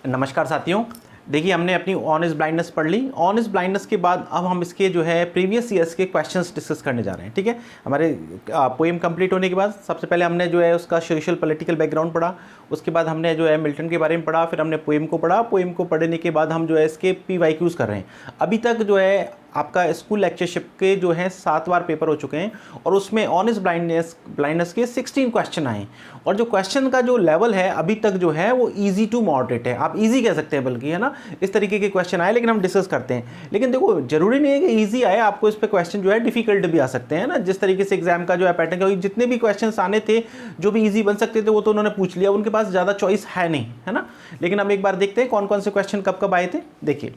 नमस्कार साथियों, देखिए हमने अपनी ऑनेस्ट ब्लाइंडनेस पढ़ ली। ऑनेस्ट ब्लाइंडनेस के बाद अब हम इसके जो है प्रीवियस ईयर्स के क्वेश्चंस डिस्कस करने जा रहे हैं। ठीक है, हमारे पोएम कंप्लीट होने के बाद सबसे पहले हमने जो है उसका सोशल पॉलिटिकल बैकग्राउंड पढ़ा, उसके बाद हमने जो है मिल्टन के बारे में पढ़ा, फिर हमने पोएम को पढ़ा। पोएम को पढ़ने के बाद हम जो है इसके PYQs कर रहे हैं। अभी तक जो है आपका स्कूल लेक्चरशिप के जो है 7 बार पेपर हो चुके हैं और उसमें ऑनेस्ट ब्लाइंडनेस के 16 क्वेश्चन आए और जो क्वेश्चन का जो लेवल है अभी तक जो है वो इजी टू मॉडरेट है, आप इजी कह सकते हैं बल्कि, है ना। इस तरीके के क्वेश्चन आए लेकिन हम डिस्कस करते हैं। लेकिन देखो जरूरी नहीं है कि इजी आए, आपको इस पर क्वेश्चन जो है डिफिकल्ट भी आ सकते हैं ना, जिस तरीके से एग्जाम का जो है पैटर्न, क्योंकि जितने भी क्वेश्चन आने थे जो भी ईजी बन सकते थे वो तो उन्होंने पूछ लिया, उनके पास ज़्यादा चॉइस है नहीं, है ना। लेकिन हम एक बार देखते हैं कौन कौन से क्वेश्चन कब कब आए थे। देखिए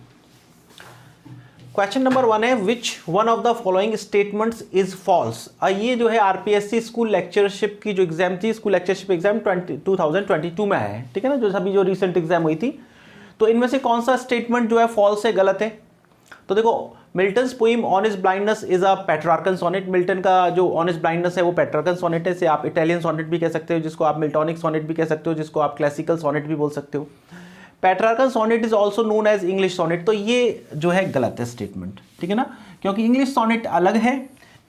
क्वेश्चन नंबर 1 है, which one of the following statements is false. ये जो है RPSC स्कूल लेक्चरशिप की जो एग्जाम थी, स्कूल लेक्चरशिप एग्जाम 2022 में आया है, ठीक है ना, जो अभी जो रिसेंट एग्जाम हुई थी। तो इनमें से कौन सा स्टेटमेंट जो है फॉल्स है, गलत है। तो देखो, Milton's poem honest blindness is a Petrarchan sonnet. Milton का जो ऑनेस्ट ब्लाइंडनेस है वो पेट्रार्कन सोनेट है, इसे आप इटालियन सोनेट भी कह सकते हो, जिसको आप मिल्टोनिक सोनेट भी कह सकते हो, जिसको आप क्लासिकल सोनेट भी बोल सकते हो। Petrarchan sonnet is also known as English sonnet. तो ये जो है गलत है स्टेटमेंट, ठीक है ना, क्योंकि इंग्लिश सोनेट अलग है।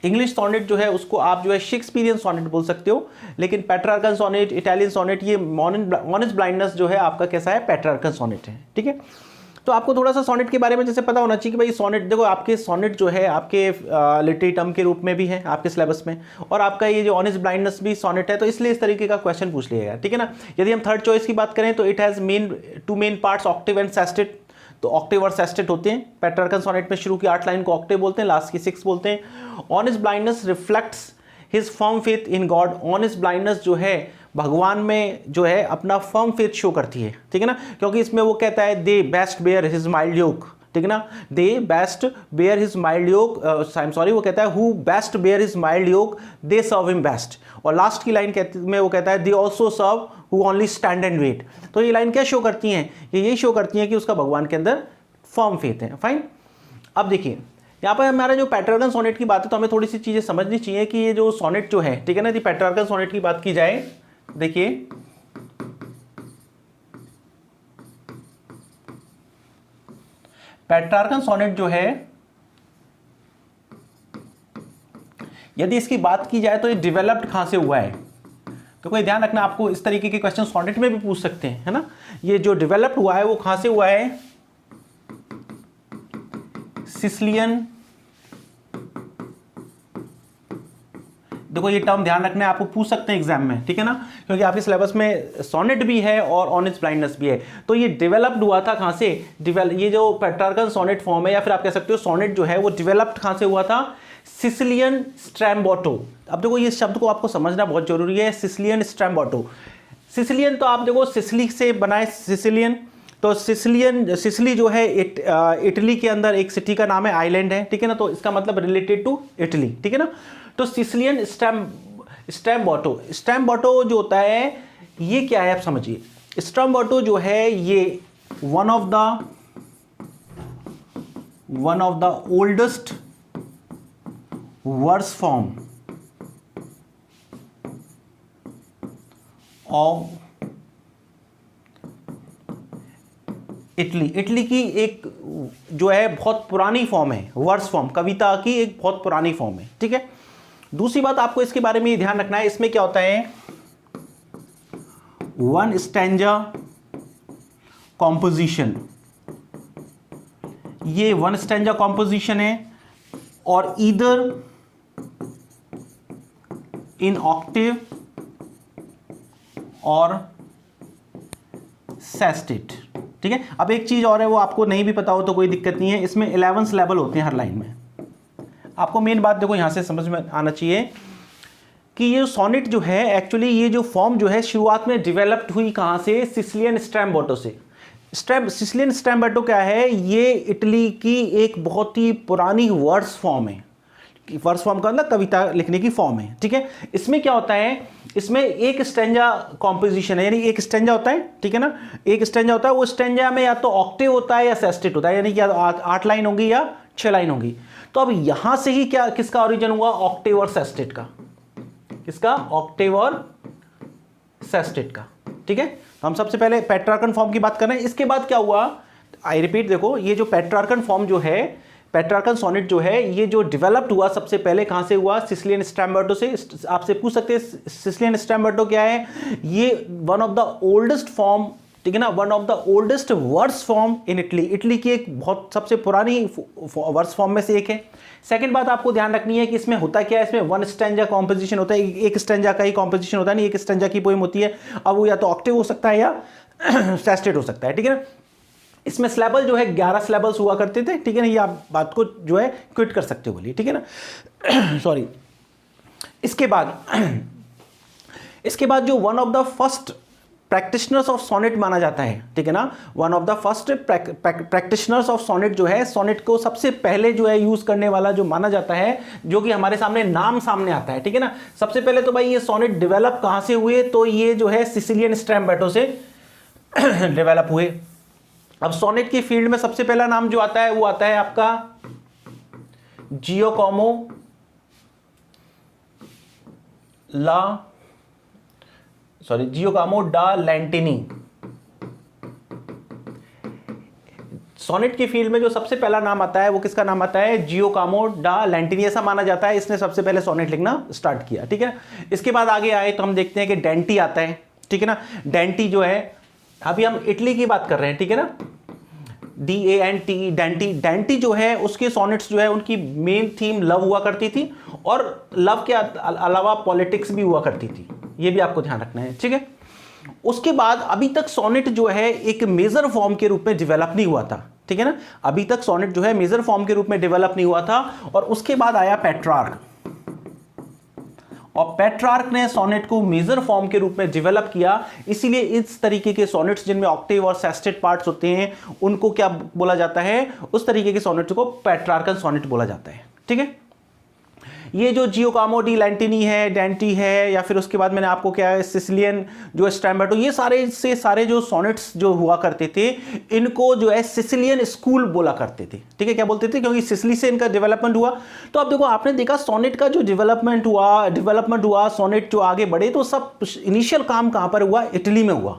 इंग्लिश सोनेट जो है उसको आप जो है शेक्सपियरियन सोनेट बोल सकते हो, लेकिन पेट्रार्कन सोनेट, इटालियन सोनेट, ये ऑनेस्ट ब्लाइंडनेस जो है आपका कैसा है, पेट्रार्कन सोनेट है, ठीक है। तो आपको थोड़ा सा सोनेट के बारे में जैसे पता होना चाहिए कि भाई सोनेट, देखो आपके सोनेट जो है आपके लिटरेरी टर्म के रूप में भी है आपके सिलेबस में, और आपका ये जो ऑनेस्ट ब्लाइंडनेस भी सोनेट है, तो इसलिए इस तरीके का क्वेश्चन पूछ लिया गया, ठीक है ना। यदि हम थर्ड चॉइस की बात करें तो it has two main parts, octave and sestet. तो ऑक्टेव और सेस्टेट होते हैं। पेट्रार्कन सोनेट में शुरू की 8 लाइन को ऑक्टेव बोलते हैं, लास्ट की 6 बोलते हैं। Honest blindness reflects his firm faith in God. Honest blindness जो है भगवान में जो है अपना फर्म फेथ शो करती है, ठीक है ना, क्योंकि इसमें वो कहता है they best bear his mild yoke, ठीक है ना, they best bear his mild yoke, वो कहता है who best bear his mild yoke they serve him best. और लास्ट की लाइन में वो कहता है they also serve who only stand and wait. तो ये लाइन क्या शो करती हैं, ये यही शो करती हैं कि उसका भगवान के अंदर फर्म फेथ है। फाइन, अब देखिए यहाँ पर हमारा जो पेट्रार्कन सोनेट की बात है तो हमें थोड़ी सी चीज़ें समझनी चाहिए कि ये जो सोनेट जो है, ठीक है ना, यदि पेट्रार्कन सोनेट की बात की जाए, देखिए पेट्रार्कन सोनेट जो है यदि इसकी बात की जाए तो ये डेवलप्ड कहां से हुआ है। तो कोई ध्यान रखना, आपको इस तरीके के क्वेश्चन सोनेट में भी पूछ सकते हैं, है ना। ये जो डेवलप्ड हुआ है वो कहां से हुआ है, सिसिलियन। देखो ये टर्म ध्यान रखना है, आपको पूछ सकते हैं एग्जाम में, ठीक है ना, क्योंकि आपके सिलेबस में सोनेट भी है और ऑनेस्ट ब्लाइंडनेस भी है। तो ये डेवलप्ड हुआ था कहां से, ये जो पेट्रार्कन सोनेट फॉर्म है, या फिर आप कह सकते हो सोनेट जो है वो डेवलप्ड कहां से हुआ था, सिसिलियन स्ट्रैम्बोटो। अब देखो ये शब्द को आपको समझना बहुत जरूरी है, सिसिलियन स्ट्रैम्बोटो। सिसिलियन तो आप देखो सिसिली से बनाए सिसिलियन, तो सिसिली जो है इटली के अंदर एक सिटी का नाम है, आइलैंड है, ठीक है ना, तो इसका मतलब रिलेटेड टू इटली, ठीक है ना। तो सिसिलियन स्ट्रैम्बोटो जो होता है ये क्या है आप समझिए। स्ट्रैम्बोटो जो है ये one of the oldest verse form of Italy की एक जो है बहुत पुरानी फॉर्म है, वर्स फॉर्म, कविता की एक बहुत पुरानी फॉर्म है, ठीक है। दूसरी बात आपको इसके बारे में ध्यान रखना है, इसमें क्या होता है, वन स्टैंजा कॉम्पोजिशन। ये वन स्टैंजा कॉम्पोजिशन है और ईदर इन ऑक्टेव और सेस्टेट, ठीक है। अब एक चीज और है, वो आपको नहीं भी पता हो तो कोई दिक्कत नहीं है, इसमें 11 लेवल होते हैं हर लाइन में। आपको मेन बात देखो यहां से समझ में आना चाहिए कि ये सोनेट जो है एक्चुअली ये जो फॉर्म जो है शुरुआत में डेवलप्ड हुई कहां से, सिसिलियन स्ट्रैम्बोटो से। सिसिलियन स्ट्रैम्बोटो क्या है, ये इटली की एक बहुत ही पुरानी वर्स फॉर्म है। वर्स फॉर्म का मतलब कविता लिखने की फॉर्म है, ठीक है। इसमें क्या होता है, इसमें एक स्टैंजा कॉम्पोजिशन है, यानी एक स्टैंजा होता है, ठीक है ना, एक स्टैंजा होता है, वो स्टैंजा में या तो ऑक्टेव होता है या सेस्टेट होता है, यानी कि 8 लाइन होगी या 6 लाइन होगी। तो अब यहां से ही क्या किसका ओरिजिन हुआ, ऑक्टेव और सेस्टेट का, किसका, ऑक्टेव और सेस्टेट का, ठीक है। तो हम सबसे पहले पेट्रार्कन फॉर्म की बात कर रहे हैं। इसके बाद क्या हुआ, आई रिपीट, देखो ये जो पेट्रार्कन फॉर्म जो है, पेट्रार्कन सोनेट जो है, ये जो डेवलप्ड हुआ सबसे पहले कहां से हुआ, सिसिलियन स्ट्रैम्बर्टो से। आपसे पूछ सकते हैं सिसिलियन स्ट्रैम्बर्टो क्या है, ये one of the oldest form, ठीक है ना, one of the oldest verse form in Italy. Italy की एक बहुत सबसे पुरानी वर्स फॉर्म में से एक है। सेकंड बात आपको ध्यान रखनी है कि इसमें होता क्या है, इसमें वन स्टैंजा कॉम्पोजिशन होता है, एक स्टैंजा का ही कॉम्पोजिशन होता है, नहीं एक स्टैंजा की पोएम होती है। अब वो या तो ऑक्टेव हो सकता है या सेस्टेट हो सकता है, ठीक है ना। इसमें स्लैबल जो है 11 स्लैबल्स हुआ करते थे, ठीक है ना, ये आप बात को जो है क्विट कर सकते हो, बोलिए, ठीक है ना। सॉरी। इसके बाद जो one of the first practitioners of sonnet माना जाता है, ठीक है ना, one of the first practitioners of sonnet जो है, सोनेट को सबसे पहले जो है यूज करने वाला जो माना जाता है, जो कि हमारे सामने नाम सामने आता है, ठीक है ना। सबसे पहले तो भाई ये सोनेट डेवलप कहां से हुए, तो ये जो है सिसिलियन स्ट्रैम्बर्टो से डेवलप हुए। अब सोनेट की फील्ड में सबसे पहला नाम जो आता है वो आता है आपका जियोकोमो डा लैंटिनी। सोनेट की फील्ड में जो सबसे पहला नाम आता है वो किसका नाम आता है, जियोकोमो डा लैंटिनी, ऐसा माना जाता है, इसने सबसे पहले सोनेट लिखना स्टार्ट किया, ठीक है। इसके बाद आगे आए तो हम देखते हैं कि डेंटी आता है, ठीक है ना। डेंटी जो है, अभी हम इटली की बात कर रहे हैं, ठीक है ना, DANTE, डेंटी जो है उसके सोनेट्स जो है उनकी मेन थीम लव हुआ करती थी, और लव के अलावा पॉलिटिक्स भी हुआ करती थी, ये भी आपको ध्यान रखना है, ठीक है। उसके बाद अभी तक सोनेट जो है एक मेजर फॉर्म के रूप में डेवलप नहीं हुआ था, ठीक है ना, अभी तक सोनेट जो है मेजर फॉर्म के रूप में डेवलप नहीं हुआ था, और उसके बाद आया पेट्रार्क, और पेट्रार्क ने सोनेट को मेजर फॉर्म के रूप में डेवलप किया। इसीलिए इस तरीके के सोनेट्स जिनमें ऑक्टेव और सेस्टेट पार्ट्स होते हैं उनको क्या बोला जाता है, उस तरीके के सोनेट्स को पेट्रार्कन सोनेट बोला जाता है, ठीक है। ये जो जियोकोमो डी लैंटिनी है, डेंटी है, या फिर उसके बाद मैंने आपको क्या है सिसिलियन जो स्ट्रैम्बर्टो, ये सारे जो सोनेट्स जो हुआ करते थे इनको जो है सिसिलियन स्कूल बोला करते थे, ठीक है। क्या बोलते थे, क्योंकि सिसिली से इनका डेवलपमेंट हुआ। तो अब देखो आपने देखा सोनेट का जो डेवलपमेंट हुआ, सोनेट जो आगे बढ़े, तो सब इनिशियल काम कहां पर हुआ, इटली में हुआ।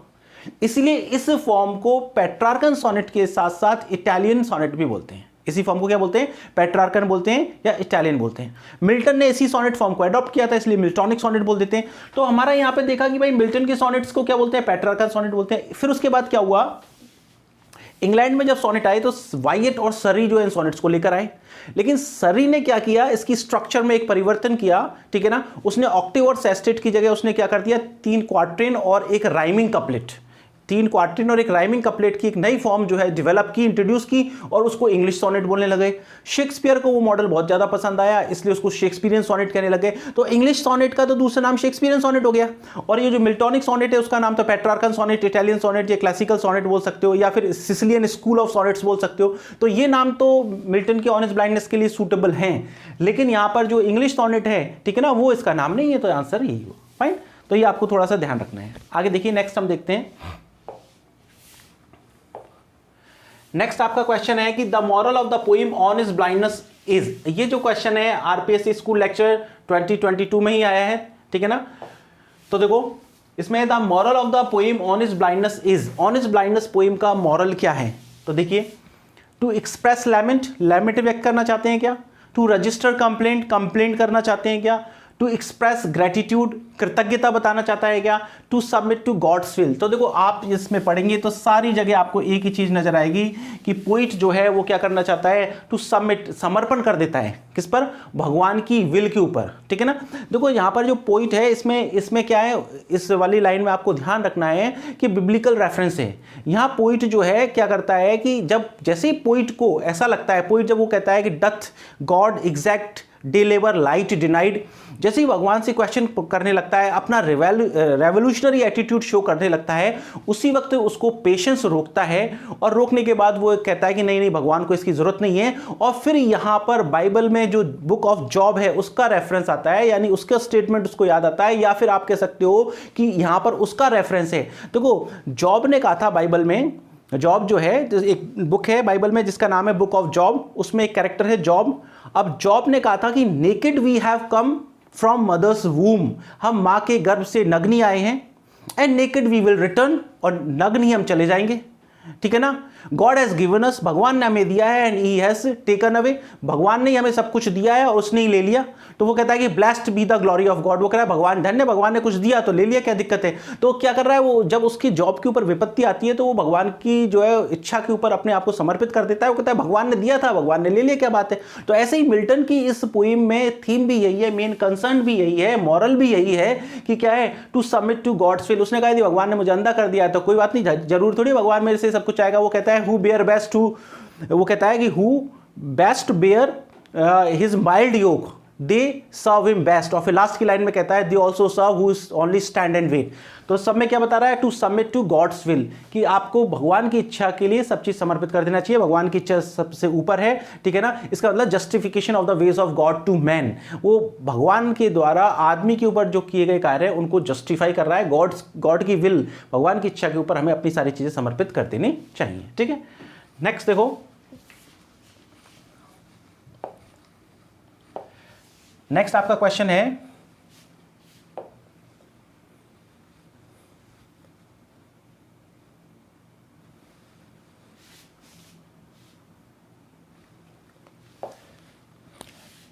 इसलिए इस फॉर्म को पेट्रार्कन सोनेट के साथ साथ इटालियन सोनेट भी बोलते हैं। इसी फॉर्म को क्या बोलते हैं, पेट्रार्कन बोलते हैं या इटालियन बोलते हैं। मिल्टन ने इसी सोनेट फॉर्म को अडॉप्ट किया था, इसलिए मिल्टोनिक सोनेट बोल देते हैं। तो हमारा यहां पे देखा कि भाई मिल्टन के सोनेट्स को क्या बोलते हैं, पेट्रार्कन सोनेट बोलते हैं। फिर उसके बाद क्या हुआ, इंग्लैंड में जब सोनेट आए तो वाइट और सरी जो है इन सोनेट्स को लेकर आए, लेकिन सरी ने क्या किया, इसकी स्ट्रक्चर में एक परिवर्तन किया, ठीक है ना। उसने ऑक्टेव और सेस्टेट की जगह उसने क्या कर दिया, 3 क्वार्ट्रेन और एक राइमिंग कपलेट, 3 क्वार्ट्रेन और एक राइमिंग कपलेट की एक नई फॉर्म जो है डेवलप की, इंट्रोड्यूस की, और उसको इंग्लिश सोनेट बोलने लगे। शेक्सपियर को वो मॉडल बहुत ज्यादा पसंद आया, इसलिए उसको शेक्सपियरियन सोनेट कहने लगे। तो इंग्लिश सोनेट का तो दूसरा नाम शेक्सपियरियन सोनेट हो गया, और ये जो मिल्टोनिक सोनेट है उसका नाम तो पेट्रार्कन सोनेट, इटालियन सोनेट, या क्लासिकल सोनेट बोल सकते हो, या फिर सिसिलियन स्कूल ऑफ सोनेट्स बोल सकते हो। तो ये नाम तो मिल्टन के ऑन हिज ब्लाइंडनेस के लिए सूटेबल हैं, लेकिन यहां पर जो इंग्लिश सोनेट है, ठीक है ना, वो इसका नाम नहीं है, तो आंसर यही हो, फाइन। तो ये आपको थोड़ा सा ध्यान रखना है। आगे देखिए, नेक्स्ट हम देखते हैं। नेक्स्ट आपका क्वेश्चन है कि the moral of the poem on his blindness is, ये जो क्वेश्चन है आरपीएससी स्कूल लेक्चर 2022 में ही आया है, ठीक है ना। तो देखो इसमें the moral of the poem on his blindness is, on his blindness poem का मॉरल क्या है, तो देखिए, टू एक्सप्रेस लैमेंट, लैमेंट व्यक्त करना चाहते हैं क्या, टू रजिस्टर कंप्लेंट, कंप्लेंट करना चाहते हैं क्या, टू एक्सप्रेस ग्रेटिट्यूड, कृतज्ञता बताना चाहता है क्या, to submit to God's will. तो देखो आप इसमें पढ़ेंगे तो सारी जगह आपको एक ही चीज नजर आएगी कि पोइट जो है वो क्या करना चाहता है, टू सबमिट, समर्पण कर देता है, किस पर, भगवान की विल के ऊपर, ठीक है ना। देखो यहाँ पर जो पोइट है इसमें क्या है, इस वाली लाइन में आपको ध्यान रखना है कि बिब्लिकल रेफरेंस है। यहाँ पोइट जो है क्या करता है कि जब जैसे ही पोइट को ऐसा लगता है, पोइट जब वो कहता है कि doth God exact deliver light denied, जैसे ही भगवान से क्वेश्चन करने लगता है, अपना रेवोल्यूशनरी एटीट्यूड शो करने लगता है, उसी वक्त उसको पेशेंस रोकता है, और रोकने के बाद वो कहता है कि नहीं नहीं, भगवान को इसकी जरूरत नहीं है। और फिर यहां पर बाइबल में जो बुक ऑफ जॉब है उसका रेफरेंस आता है, यानी उसका स्टेटमेंट उसको याद आता है, या फिर आप कह सकते हो कि यहां पर उसका रेफरेंस है। देखो जॉब ने कहा था बाइबल में, जॉब जो है एक बुक है बाइबल में जिसका नाम है बुक ऑफ जॉब, उसमें एक कैरेक्टर है जॉब। अब जॉब ने कहा था कि naked we have come from mother's womb, हम मां के गर्भ से नग्नी आए हैं, and naked we will return, और नग्न ही हम चले जाएंगे, ठीक है ना। गॉड हैज गिवन अस, भगवान ने हमें दिया है, and he has taken away, भगवान ने हमें सब कुछ दिया है और उसने ही ले लिया। तो वो कहता है कि blessed be the glory of God, वो कह रहा है भगवान धन्य, भगवान ने कुछ दिया तो ले लिया, क्या दिक्कत है। तो क्या कर रहा है वो, जब उसकी जॉब के ऊपर विपत्ति आती है तो वो भगवान की जो है इच्छा के ऊपर अपने आप को समर्पित कर देता है। वो कहता है भगवान ने दिया था, भगवान ने ले लिया, क्या बात है। तो ऐसे ही मिल्टन की इस पोइम में थीम भी यही है, मेन कंसर्न भी यही है, मॉरल भी यही है कि क्या है, to submit to God's will. उसने कहा कि भगवान ने मुझे अंधा कर दिया है तो कोई बात नहीं, जरूर थोड़ी भगवान मेरे से सब कुछ आएगा। वो कहता है हु बेयर बेस्ट टू, वो कहता है कि who best bear his mild yoke they serve him best, और फिर लास्ट की लाइन में कहता है they also serve who is only stand and wait. तो सब में क्या बता रहा है, to submit to God's will, कि आपको भगवान की इच्छा के लिए सब चीज समर्पित कर देना चाहिए, भगवान की इच्छा सबसे ऊपर है, ठीक है ना। इसका मतलब justification of the ways of God to man, वो भगवान के द्वारा आदमी के ऊपर जो किए गए कार्य है उनको जस्टिफाई कर रहा है। गॉड की विल, भगवान की इच्छा के ऊपर हमें अपनी सारी चीजें समर्पित कर देनी चाहिए, ठीक है। नेक्स्ट देखो, नेक्स्ट आपका क्वेश्चन है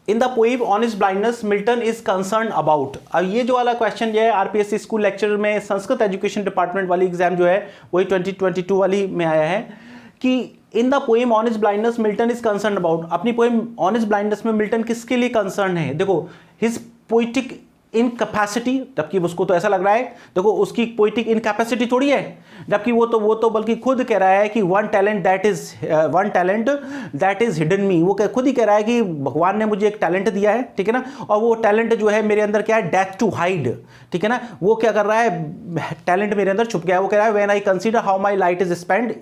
in the poem honest blindness Milton is concern about. अब ये जो वाला क्वेश्चन जो है आरपीएससी स्कूल लेक्चर में संस्कृत एजुकेशन डिपार्टमेंट वाली एग्जाम जो है वही 2022 वाली में आया है कि in the poem honest blindness Milton is concern about. अपनी पोएम ऑनेस्ट ब्लाइंडनेस में मिल्टन किसके लिए कंसर्न है। देखो, हिज पोइटिक इनकैपेसिटी, जबकि उसको तो ऐसा लग रहा है, देखो उसकी पोइटिक इनकैपेसिटी थोड़ी है, जबकि वो तो बल्कि खुद कह रहा है कि one talent that is hidden me. वो खुद ही कह रहा है कि भगवान ने मुझे एक टैलेंट दिया है, ठीक है ना, और वो टैलेंट जो है मेरे अंदर क्या है, डेथ टू हाइड, ठीक है ना। वो क्या कर रहा है, टैलेंट मेरे अंदर छुप गया है। वो कह रहा है when I consider how my light is spend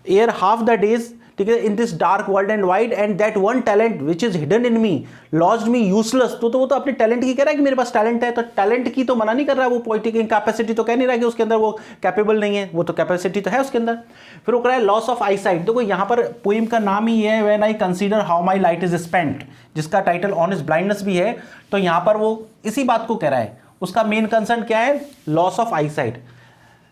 air half the days, ठीक है, in this dark world and wide, and that one talent which is hidden in me lost me useless. तो वो तो अपने टैलेंट की कह रहा है कि मेरे पास टैलेंट है, तो टैलेंट की तो मना नहीं कर रहा है, वो पोइटिक इनकैपेसिटी तो कह नहीं रहा कि उसके अंदर वो कैपेबल नहीं है, वो तो कैपेसिटी तो है उसके अंदर। फिर वो कह रहा है लॉस ऑफ आई साइट। देखो यहाँ पर पोइम का नाम ही है when I consider how my light is spent, जिसका टाइटल ऑनेस्ट ब्लाइंडनेस भी है। तो यहाँ पर वो इसी बात को कह रहा है, उसका मेन कंसर्न क्या है, loss of I site.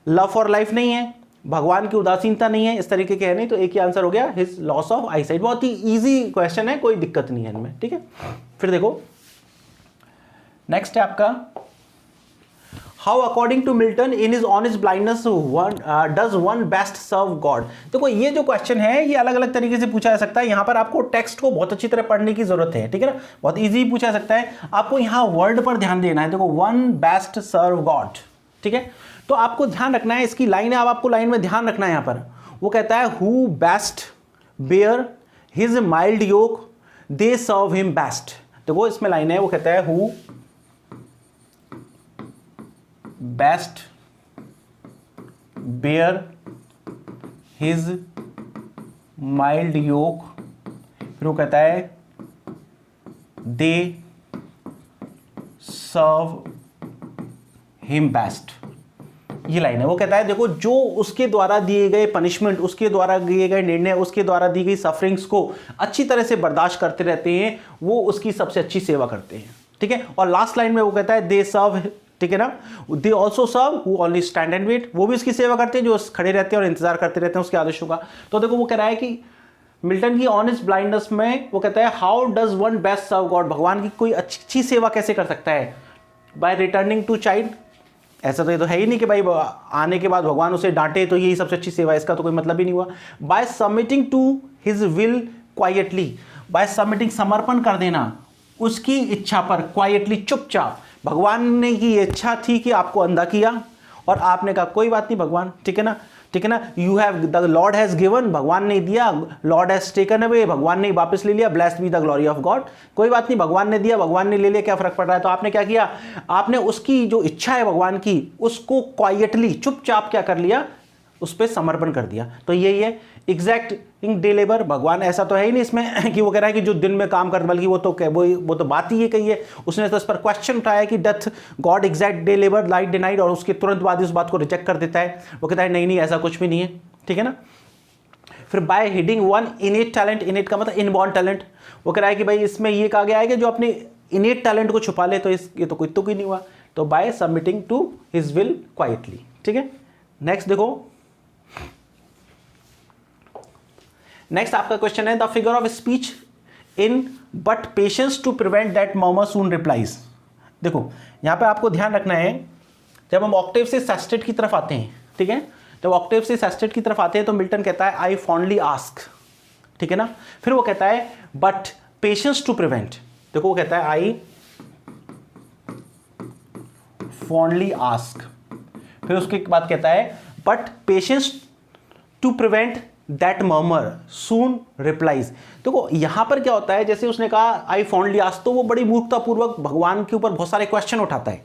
Love for life नहीं है, भगवान की उदासीनता नहीं है, इस तरीके के है नहीं, तो एक ही आंसर हो गया, his loss of I site. बहुत ही इजी क्वेश्चन है, कोई दिक्कत नहीं है इनमें, ठीक है। फिर देखो नेक्स्ट है आपका, how according to Milton in his honest blindness does one best serve God. देखो ये जो क्वेश्चन है ये अलग अलग तरीके से पूछा जा सकता है। यहाँ पर आपको टेक्स्ट को बहुत अच्छी तरह पढ़ने की जरूरत है, ठीक है ना, बहुत इजी पूछा जा सकता है। आपको यहाँ वर्ड पर ध्यान देना है। देखो वन बेस्ट सर्व गॉड, ठीक है, तो आपको ध्यान रखना है, इसकी लाइन है, अब आपको लाइन में ध्यान रखना है। यहाँ पर वो कहता है who best bear his mild yoke they serve him best. देखो इसमें लाइन है, वो कहता है who best bear his mild yoke, फिर वो कहता है दे सर्व हिम बेस्ट। ये लाइन है। वो कहता है देखो जो उसके द्वारा दिए गए पनिशमेंट, उसके द्वारा दिए गए निर्णय, उसके द्वारा दी गई सफरिंग्स को अच्छी तरह से बर्दाश्त करते रहते हैं, वो उसकी सबसे अच्छी सेवा करते हैं, ठीक है। और लास्ट लाइन में वो कहता है दे सर्व, ठीक है ना, they also serve who only stand and wait, वो भी उसकी सेवा करते हैं जो खड़े रहते हैं और इंतजार करते रहते हैं उसके आदेशों का। तो देखो वो कह रहा है कि मिल्टन की ऑनेस्ट ब्लाइंडनेस में वो कहता है how does one best serve God, भगवान की कोई अच्छी सेवा कैसे कर सकता है, बाय रिटर्निंग टू चाइल्ड। ऐसा तो ये तो है ही नहीं कि भाई आने के बाद भगवान उसे डांटे तो यही सबसे अच्छी सेवा है, इसका तो कोई मतलब ही नहीं हुआ। By submitting to his will quietly, by submitting समर्पण कर देना उसकी इच्छा पर, क्वाइटली चुपचाप। भगवान ने की इच्छा थी कि आपको अंधा किया और आपने कहा कोई बात नहीं भगवान, ठीक है ना, ठीक है ना, you have the Lord has given, भगवान ने दिया, लॉर्ड हैज टेकन अवे, भगवान ने वापस ले लिया, blessed be the glory of God. कोई बात नहीं, भगवान ने दिया, भगवान ने ले लिया, क्या फर्क पड़ रहा है। तो आपने क्या किया, आपने उसकी जो इच्छा है भगवान की उसको क्वाइटली चुपचाप क्या कर लिया, उस पर समर्पण कर दिया। तो यही है एग्जैक्ट इन डे लेबर। भगवान ऐसा तो है ही नहीं इसमें कि वो कह रहा है कि जो दिन में काम कर, बल्कि वो तो बात ही ये कही है। उसने तो इस पर क्वेश्चन उठाया कि doth God exact day labour light day night, और उसके तुरंत बाद ही उस बात को रिजेक्ट कर देता है। वो कहता है नहीं ऐसा कुछ भी नहीं है, ठीक है ना। फिर by hiding one innate talent, innate का मतलब इनबॉर्न टैलेंट। वो कह रहा है कि भाई इसमें ये कहा गया है कि जो अपने इनेट टैलेंट को छुपा ले, तो ये तो कोई तुक ही नहीं हुआ, तो by submitting to his will quietly, ठीक है। नेक्स्ट देखो, नेक्स्ट आपका क्वेश्चन है the figure of speech in but patience to prevent that murmur soon replies. देखो यहां पर आपको ध्यान रखना है, जब हम ऑक्टेव से सेस्टेट की तरफ आते हैं, ठीक है, जब ऑक्टेव से सेस्टेट की तरफ आते हैं तो मिल्टन कहता है आई फॉन्डली आस्क, ठीक है ना। फिर वो कहता है बट पेशेंस टू प्रिवेंट, देखो वो कहता है आई फॉन्डली आस्क, फिर उसके बाद कहता है but patience to prevent that murmur soon replies. देखो यहां पर क्या होता है, जैसे उसने कहा आई फॉन्डली आस्क, तो वो बड़ी मूर्खतापूर्वक भगवान के ऊपर बहुत सारे क्वेश्चन उठाता है।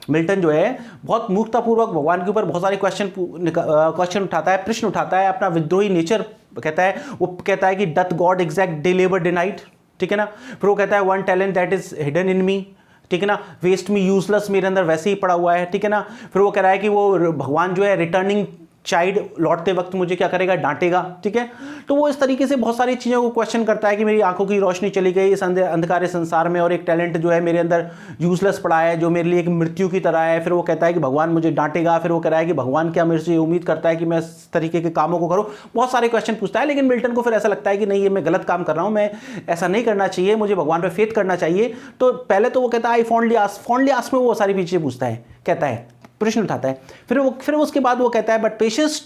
मिल्टन जो है बहुत मूर्खतापूर्वक भगवान के ऊपर बहुत सारे क्वेश्चन उठाता है, प्रश्न उठाता है, अपना विद्रोही नेचर कहता है, वो कहता है कि doth God exact day labour day night, ठीक है ना। फिर वो कहता है one talent that is hidden in me, ठीक है ना, वेस्ट मी यूजलेस, मेरे अंदर वैसे ही पड़ा हुआ है, ठीक है ना। फिर वो कह रहा है कि वो भगवान जो है रिटर्निंग चाइल्ड लौटते वक्त मुझे क्या करेगा, डांटेगा, ठीक है। तो वो इस तरीके से बहुत सारी चीज़ों को क्वेश्चन करता है कि मेरी आंखों की रोशनी चली गई इस अंधकार संसार में, और एक टैलेंट जो है मेरे अंदर यूजलेस पड़ा है जो मेरे लिए एक मृत्यु की तरह है। फिर वो कहता है कि भगवान मुझे डांटेगा, फिर वो कह रहा है कि भगवान क्या मेरे से उम्मीद करता है कि मैं इस तरीके के कामों को करूँ, बहुत सारे क्वेश्चन पूछता है। लेकिन मिल्टन को फिर ऐसा लगता है कि नहीं, ये मैं गलत काम कर रहा हूँ, मैं ऐसा नहीं करना चाहिए, मुझे भगवान पर फेथ करना चाहिए। तो पहले तो वो कहता है आई फॉन्डली आस्क में वो सारी चीज़ें पूछता है, कहता है, प्रश्न उठाता है। फिर उसके बाद वो कहता है बट पेशेंस,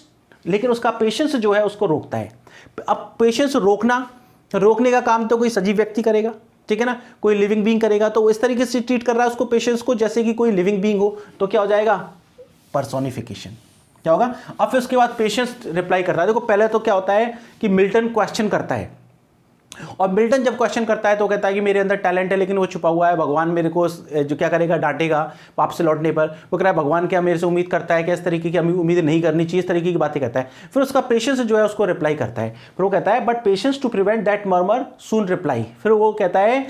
लेकिन उसका पेशेंस जो है उसको रोकता है। अब पेशेंस रोकने का काम तो कोई सजीव व्यक्ति करेगा, ठीक है ना, कोई लिविंग बीइंग करेगा। तो इस तरीके से ट्रीट कर रहा है उसको पेशेंस को जैसे कि कोई लिविंग बीइंग हो, तो क्या हो जाएगा, पर्सोनिफिकेशन, क्या होगा। अब फिर उसके बाद पेशेंस रिप्लाई करता है। देखो पहले तो क्या होता है कि मिल्टन क्वेश्चन करता है, और मिल्टन जब क्वेश्चन करता है तो कहता है कि मेरे अंदर टैलेंट है लेकिन वो छुपा हुआ है, भगवान मेरे को जो क्या करेगा, डांटेगा पाप से लौटने पर। वो कह रहा है भगवान क्या मेरे से उम्मीद करता है कि इस तरीके की हमें उम्मीद नहीं करनी चाहिए, इस तरीके की बातें करता है। फिर उसका पेशेंस जो है उसको रिप्लाई करता है। फिर वो कहता है but patience to prevent that murmur soon reply. फिर वो कहता है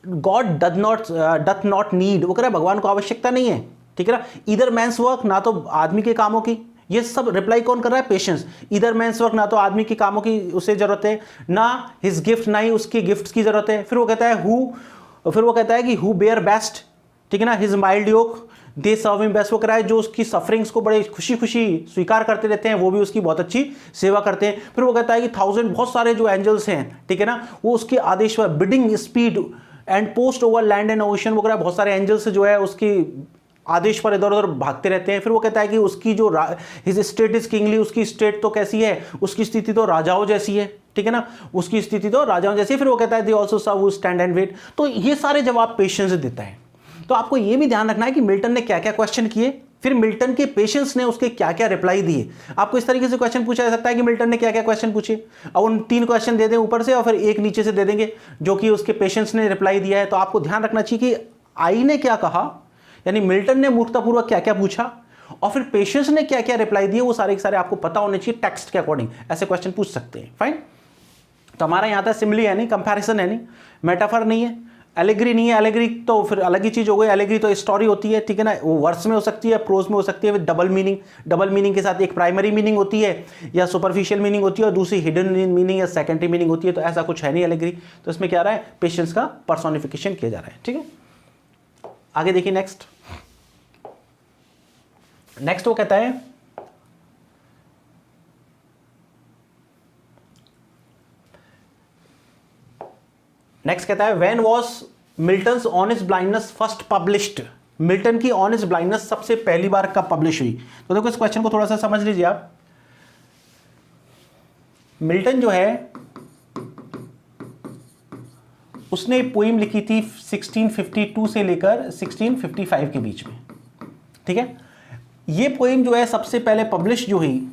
गॉड डथ नॉट नीड, वो कह रहा है भगवान को आवश्यकता नहीं है, ठीक है ना, इधर मैंस वर्क, ना तो आदमी के कामों की, ये सब रिप्लाई कौन कर रहा है, पेशेंस। इधर मैंस वर्क, ना तो आदमी के कामों की उसे जरूरत है, ना हिज गिफ्ट, ना ही उसके गिफ्ट्स की जरूरत है। फिर वो कहता है कि हु बेयर बेस्ट, ठीक है ना, his mild yoke they serve him best. वो कह रहा है जो उसकी सफरिंग्स को बड़े खुशी खुशी स्वीकार करते रहते हैं वो भी उसकी बहुत अच्छी सेवा करते हैं। फिर वो कहता है कि 1000 बहुत सारे जो एंजल्स हैं, ठीक है ना, वो उसके आदेश पर bidding speed and post over land and ocean, वो कह रहा है बहुत सारे एंजल्स जो है उसकी आदेश पर इधर उधर भागते रहते हैं। फिर वो कहता है कि उसकी जो हिज स्टेट इज किंगली, उसकी स्टेट तो कैसी है, उसकी स्थिति तो राजाओं जैसी है, ठीक है ना, उसकी स्थिति तो राजाओं जैसी है। फिर वो कहता है they also serve stand and wait. तो ये सारे जवाब पेशेंस देता है। तो आपको ये भी ध्यान रखना है कि मिल्टन ने क्या क्या क्वेश्चन किए, फिर मिल्टन के पेशेंस ने उसके क्या क्या रिप्लाई दिए। आपको इस तरीके से क्वेश्चन पूछा जा सकता है कि मिल्टन ने क्या क्या क्वेश्चन पूछे, अब उन 3 क्वेश्चन दे दें ऊपर से और फिर एक नीचे से दे देंगे जो कि उसके पेशेंस ने रिप्लाई दिया है। तो आपको ध्यान रखना चाहिए कि आई ने क्या कहा, यानी मिल्टन ने मूर्खतापूर्वक क्या क्या पूछा, और फिर पेशेंस ने क्या क्या रिप्लाई दिए, वो सारे के सारे आपको पता होने चाहिए। टेक्स्ट के अकॉर्डिंग ऐसे क्वेश्चन पूछ सकते हैं। फाइन, तो हमारा यहाँ था सिमिली है नहीं, कंपैरिजन है नहीं, मेटाफर नहीं है, एलेग्री नहीं है। एलेग्री तो फिर अलग ही चीज हो गई, एलेग्री तो स्टोरी होती है, ठीक है ना, वो वर्ड्स में हो सकती है, प्रोज में हो सकती है, विद डबल मीनिंग के साथ एक प्राइमरी मीनिंग होती है या सुपरफिशियल मीनिंग होती है और दूसरी हिडन मीनिंग या सेकेंडरी मीनिंग होती है। तो ऐसा कुछ है नहीं एलेग्री। तो इसमें क्या रहा है, पेशेंस का पर्सोनिफिकेशन किया जा रहा है, ठीक है। आगे देखिए नेक्स्ट वो कहता है when was Milton's honest blindness first published. Milton की ऑनेस्ट ब्लाइंडनेस सबसे पहली बार कब पब्लिश हुई। तो देखो इस क्वेश्चन को थोड़ा सा समझ लीजिए आप। मिल्टन जो है उसने पोइम लिखी थी 1652 से लेकर 1655 के बीच में, ठीक है। ये पोइम जो है सबसे पहले पब्लिश जो हुई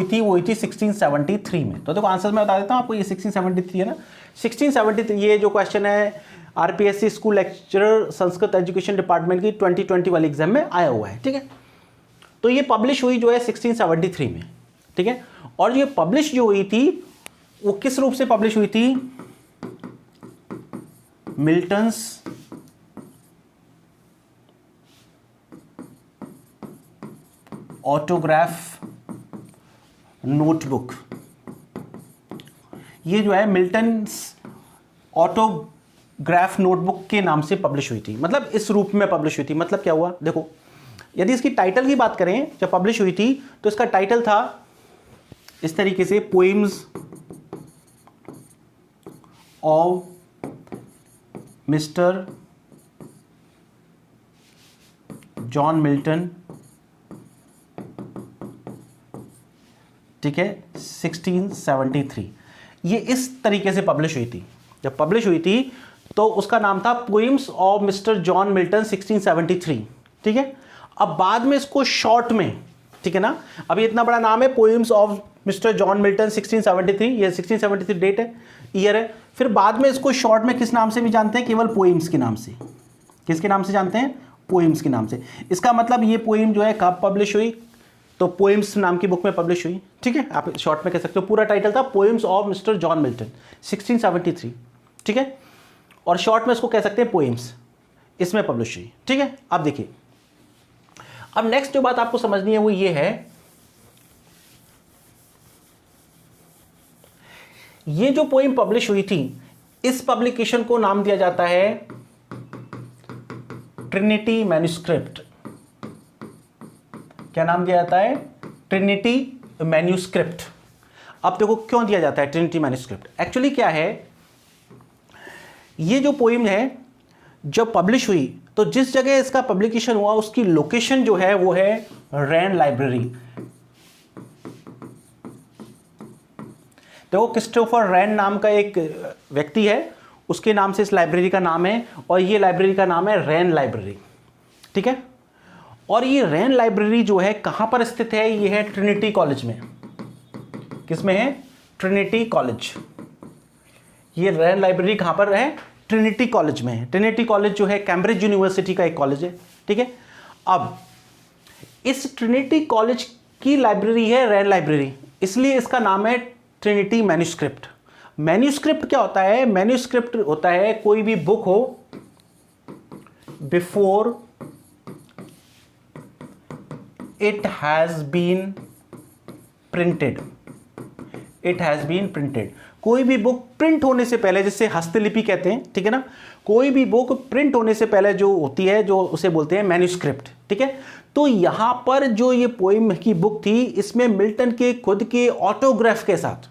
थी वो हुई थी 1673 में। तो देखो आंसर मैं बता देता हूं आपको, ये 1673 है ना, 1673। ये जो क्वेश्चन है RPSC school lecturer Sanskrit education department की 2020 वाली एग्जाम में आया हुआ है, ठीक है। तो ये पब्लिश हुई जो है 1673 में, ठीक है। और ये पब्लिश जो हुई थी वो किस रूप से पब्लिश हुई थी, मिल्टन्स ऑटोग्राफ नोटबुक। ये जो है मिल्टन्स ऑटोग्राफ नोटबुक के नाम से पब्लिश हुई थी, मतलब इस रूप में पब्लिश हुई थी। मतलब क्या हुआ, देखो यदि इसकी टाइटल की बात करें जब पब्लिश हुई थी तो इसका टाइटल था इस तरीके से, poems of mister John Milton, ठीक है, 1673। ये इस तरीके से पब्लिश हुई थी। जब पब्लिश हुई थी तो उसका नाम था poems of mister John Milton 1673, ठीक है। अब बाद में इसको शॉर्ट में, ठीक है ना, अब ये इतना बड़ा नाम है poems of mister John Milton 1673, ये 1673 डेट है, ईयर है। फिर बाद में इसको शॉर्ट में किस नाम से भी जानते हैं, केवल पोइम्स के नाम से। किसके नाम से जानते हैं, पोइम्स के नाम से। इसका मतलब ये पोइम जो है कब पब्लिश हुई, तो पोइम्स नाम की बुक में पब्लिश हुई, ठीक है। आप शॉर्ट में कह सकते हो, पूरा टाइटल था poems of mister John Milton 1673, ठीक है, और शॉर्ट में इसको कह सकते हैं पोइम्स, इसमें पब्लिश हुई, ठीक है। अब देखिए, अब नेक्स्ट जो बात आपको समझनी है वो ये है, ये जो पोइम पब्लिश हुई थी इस पब्लिकेशन को नाम दिया जाता है ट्रिनिटी मैन्युस्क्रिप्ट। क्या नाम दिया जाता है, ट्रिनिटी मैन्युस्क्रिप्ट। अब देखो क्यों दिया जाता है ट्रिनिटी मैन्युस्क्रिप्ट, एक्चुअली क्या है, ये जो पोइम है जब पब्लिश हुई तो जिस जगह इसका पब्लिकेशन हुआ उसकी लोकेशन जो है वो है रैन लाइब्रेरी। देखो क्रिस्टोफर रैन नाम का एक व्यक्ति है, उसके नाम से इस लाइब्रेरी का नाम है, और ये लाइब्रेरी का नाम है रैन लाइब्रेरी, ठीक है। और ये रैन लाइब्रेरी जो है कहां पर स्थित है, ये है ट्रिनिटी कॉलेज में। किसमें है, ट्रिनिटी कॉलेज। ये रैन लाइब्रेरी कहां पर है, ट्रिनिटी कॉलेज में है। ट्रिनिटी कॉलेज जो है कैम्ब्रिज यूनिवर्सिटी का एक कॉलेज है, ठीक है। अब इस ट्रिनिटी कॉलेज की लाइब्रेरी है रैन लाइब्रेरी, इसलिए इसका नाम है ट्रिनिटी मैन्युस्क्रिप्ट। मैन्युस्क्रिप्ट क्या होता है, मैन्युस्क्रिप्ट होता है कोई भी बुक हो before it has been printed. It has been printed, कोई भी बुक प्रिंट होने से पहले, जिससे हस्तलिपि कहते हैं, ठीक है ना, कोई भी बुक प्रिंट होने से पहले जो होती है, जो उसे बोलते हैं मैन्युस्क्रिप्ट, ठीक है। तो यहां पर जो ये पोइम की बुक थी, इसमें मिल्टन के खुद के ऑटोग्राफ के साथ,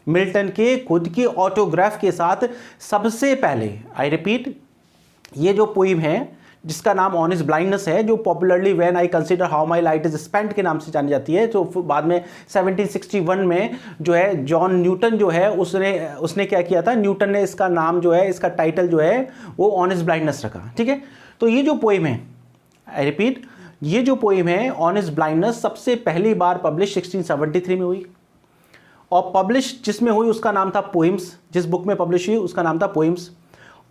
मिल्टन के खुद के ऑटोग्राफ के साथ सबसे पहले, आई रिपीट, ये जो पोइम है जिसका नाम ऑन हिज ब्लाइंडनेस है, जो popularly when I consider how my light is spent के नाम से जानी जाती है, जो बाद में 1761 में जो है जॉन न्यूटन जो है उसने क्या किया था, न्यूटन ने इसका नाम जो है, इसका टाइटल जो है वो ऑन हिज ब्लाइंडनेस रखा, ठीक है। तो ये जो पोइम है, आई रिपीट, ये जो पोइम है ऑन हिज ब्लाइंडनेस सबसे पहली बार पब्लिश 1673 में हुई, और पब्लिश जिसमें हुई उसका नाम था पोइम्स। जिस बुक में पब्लिश हुई उसका नाम था पोइम्स।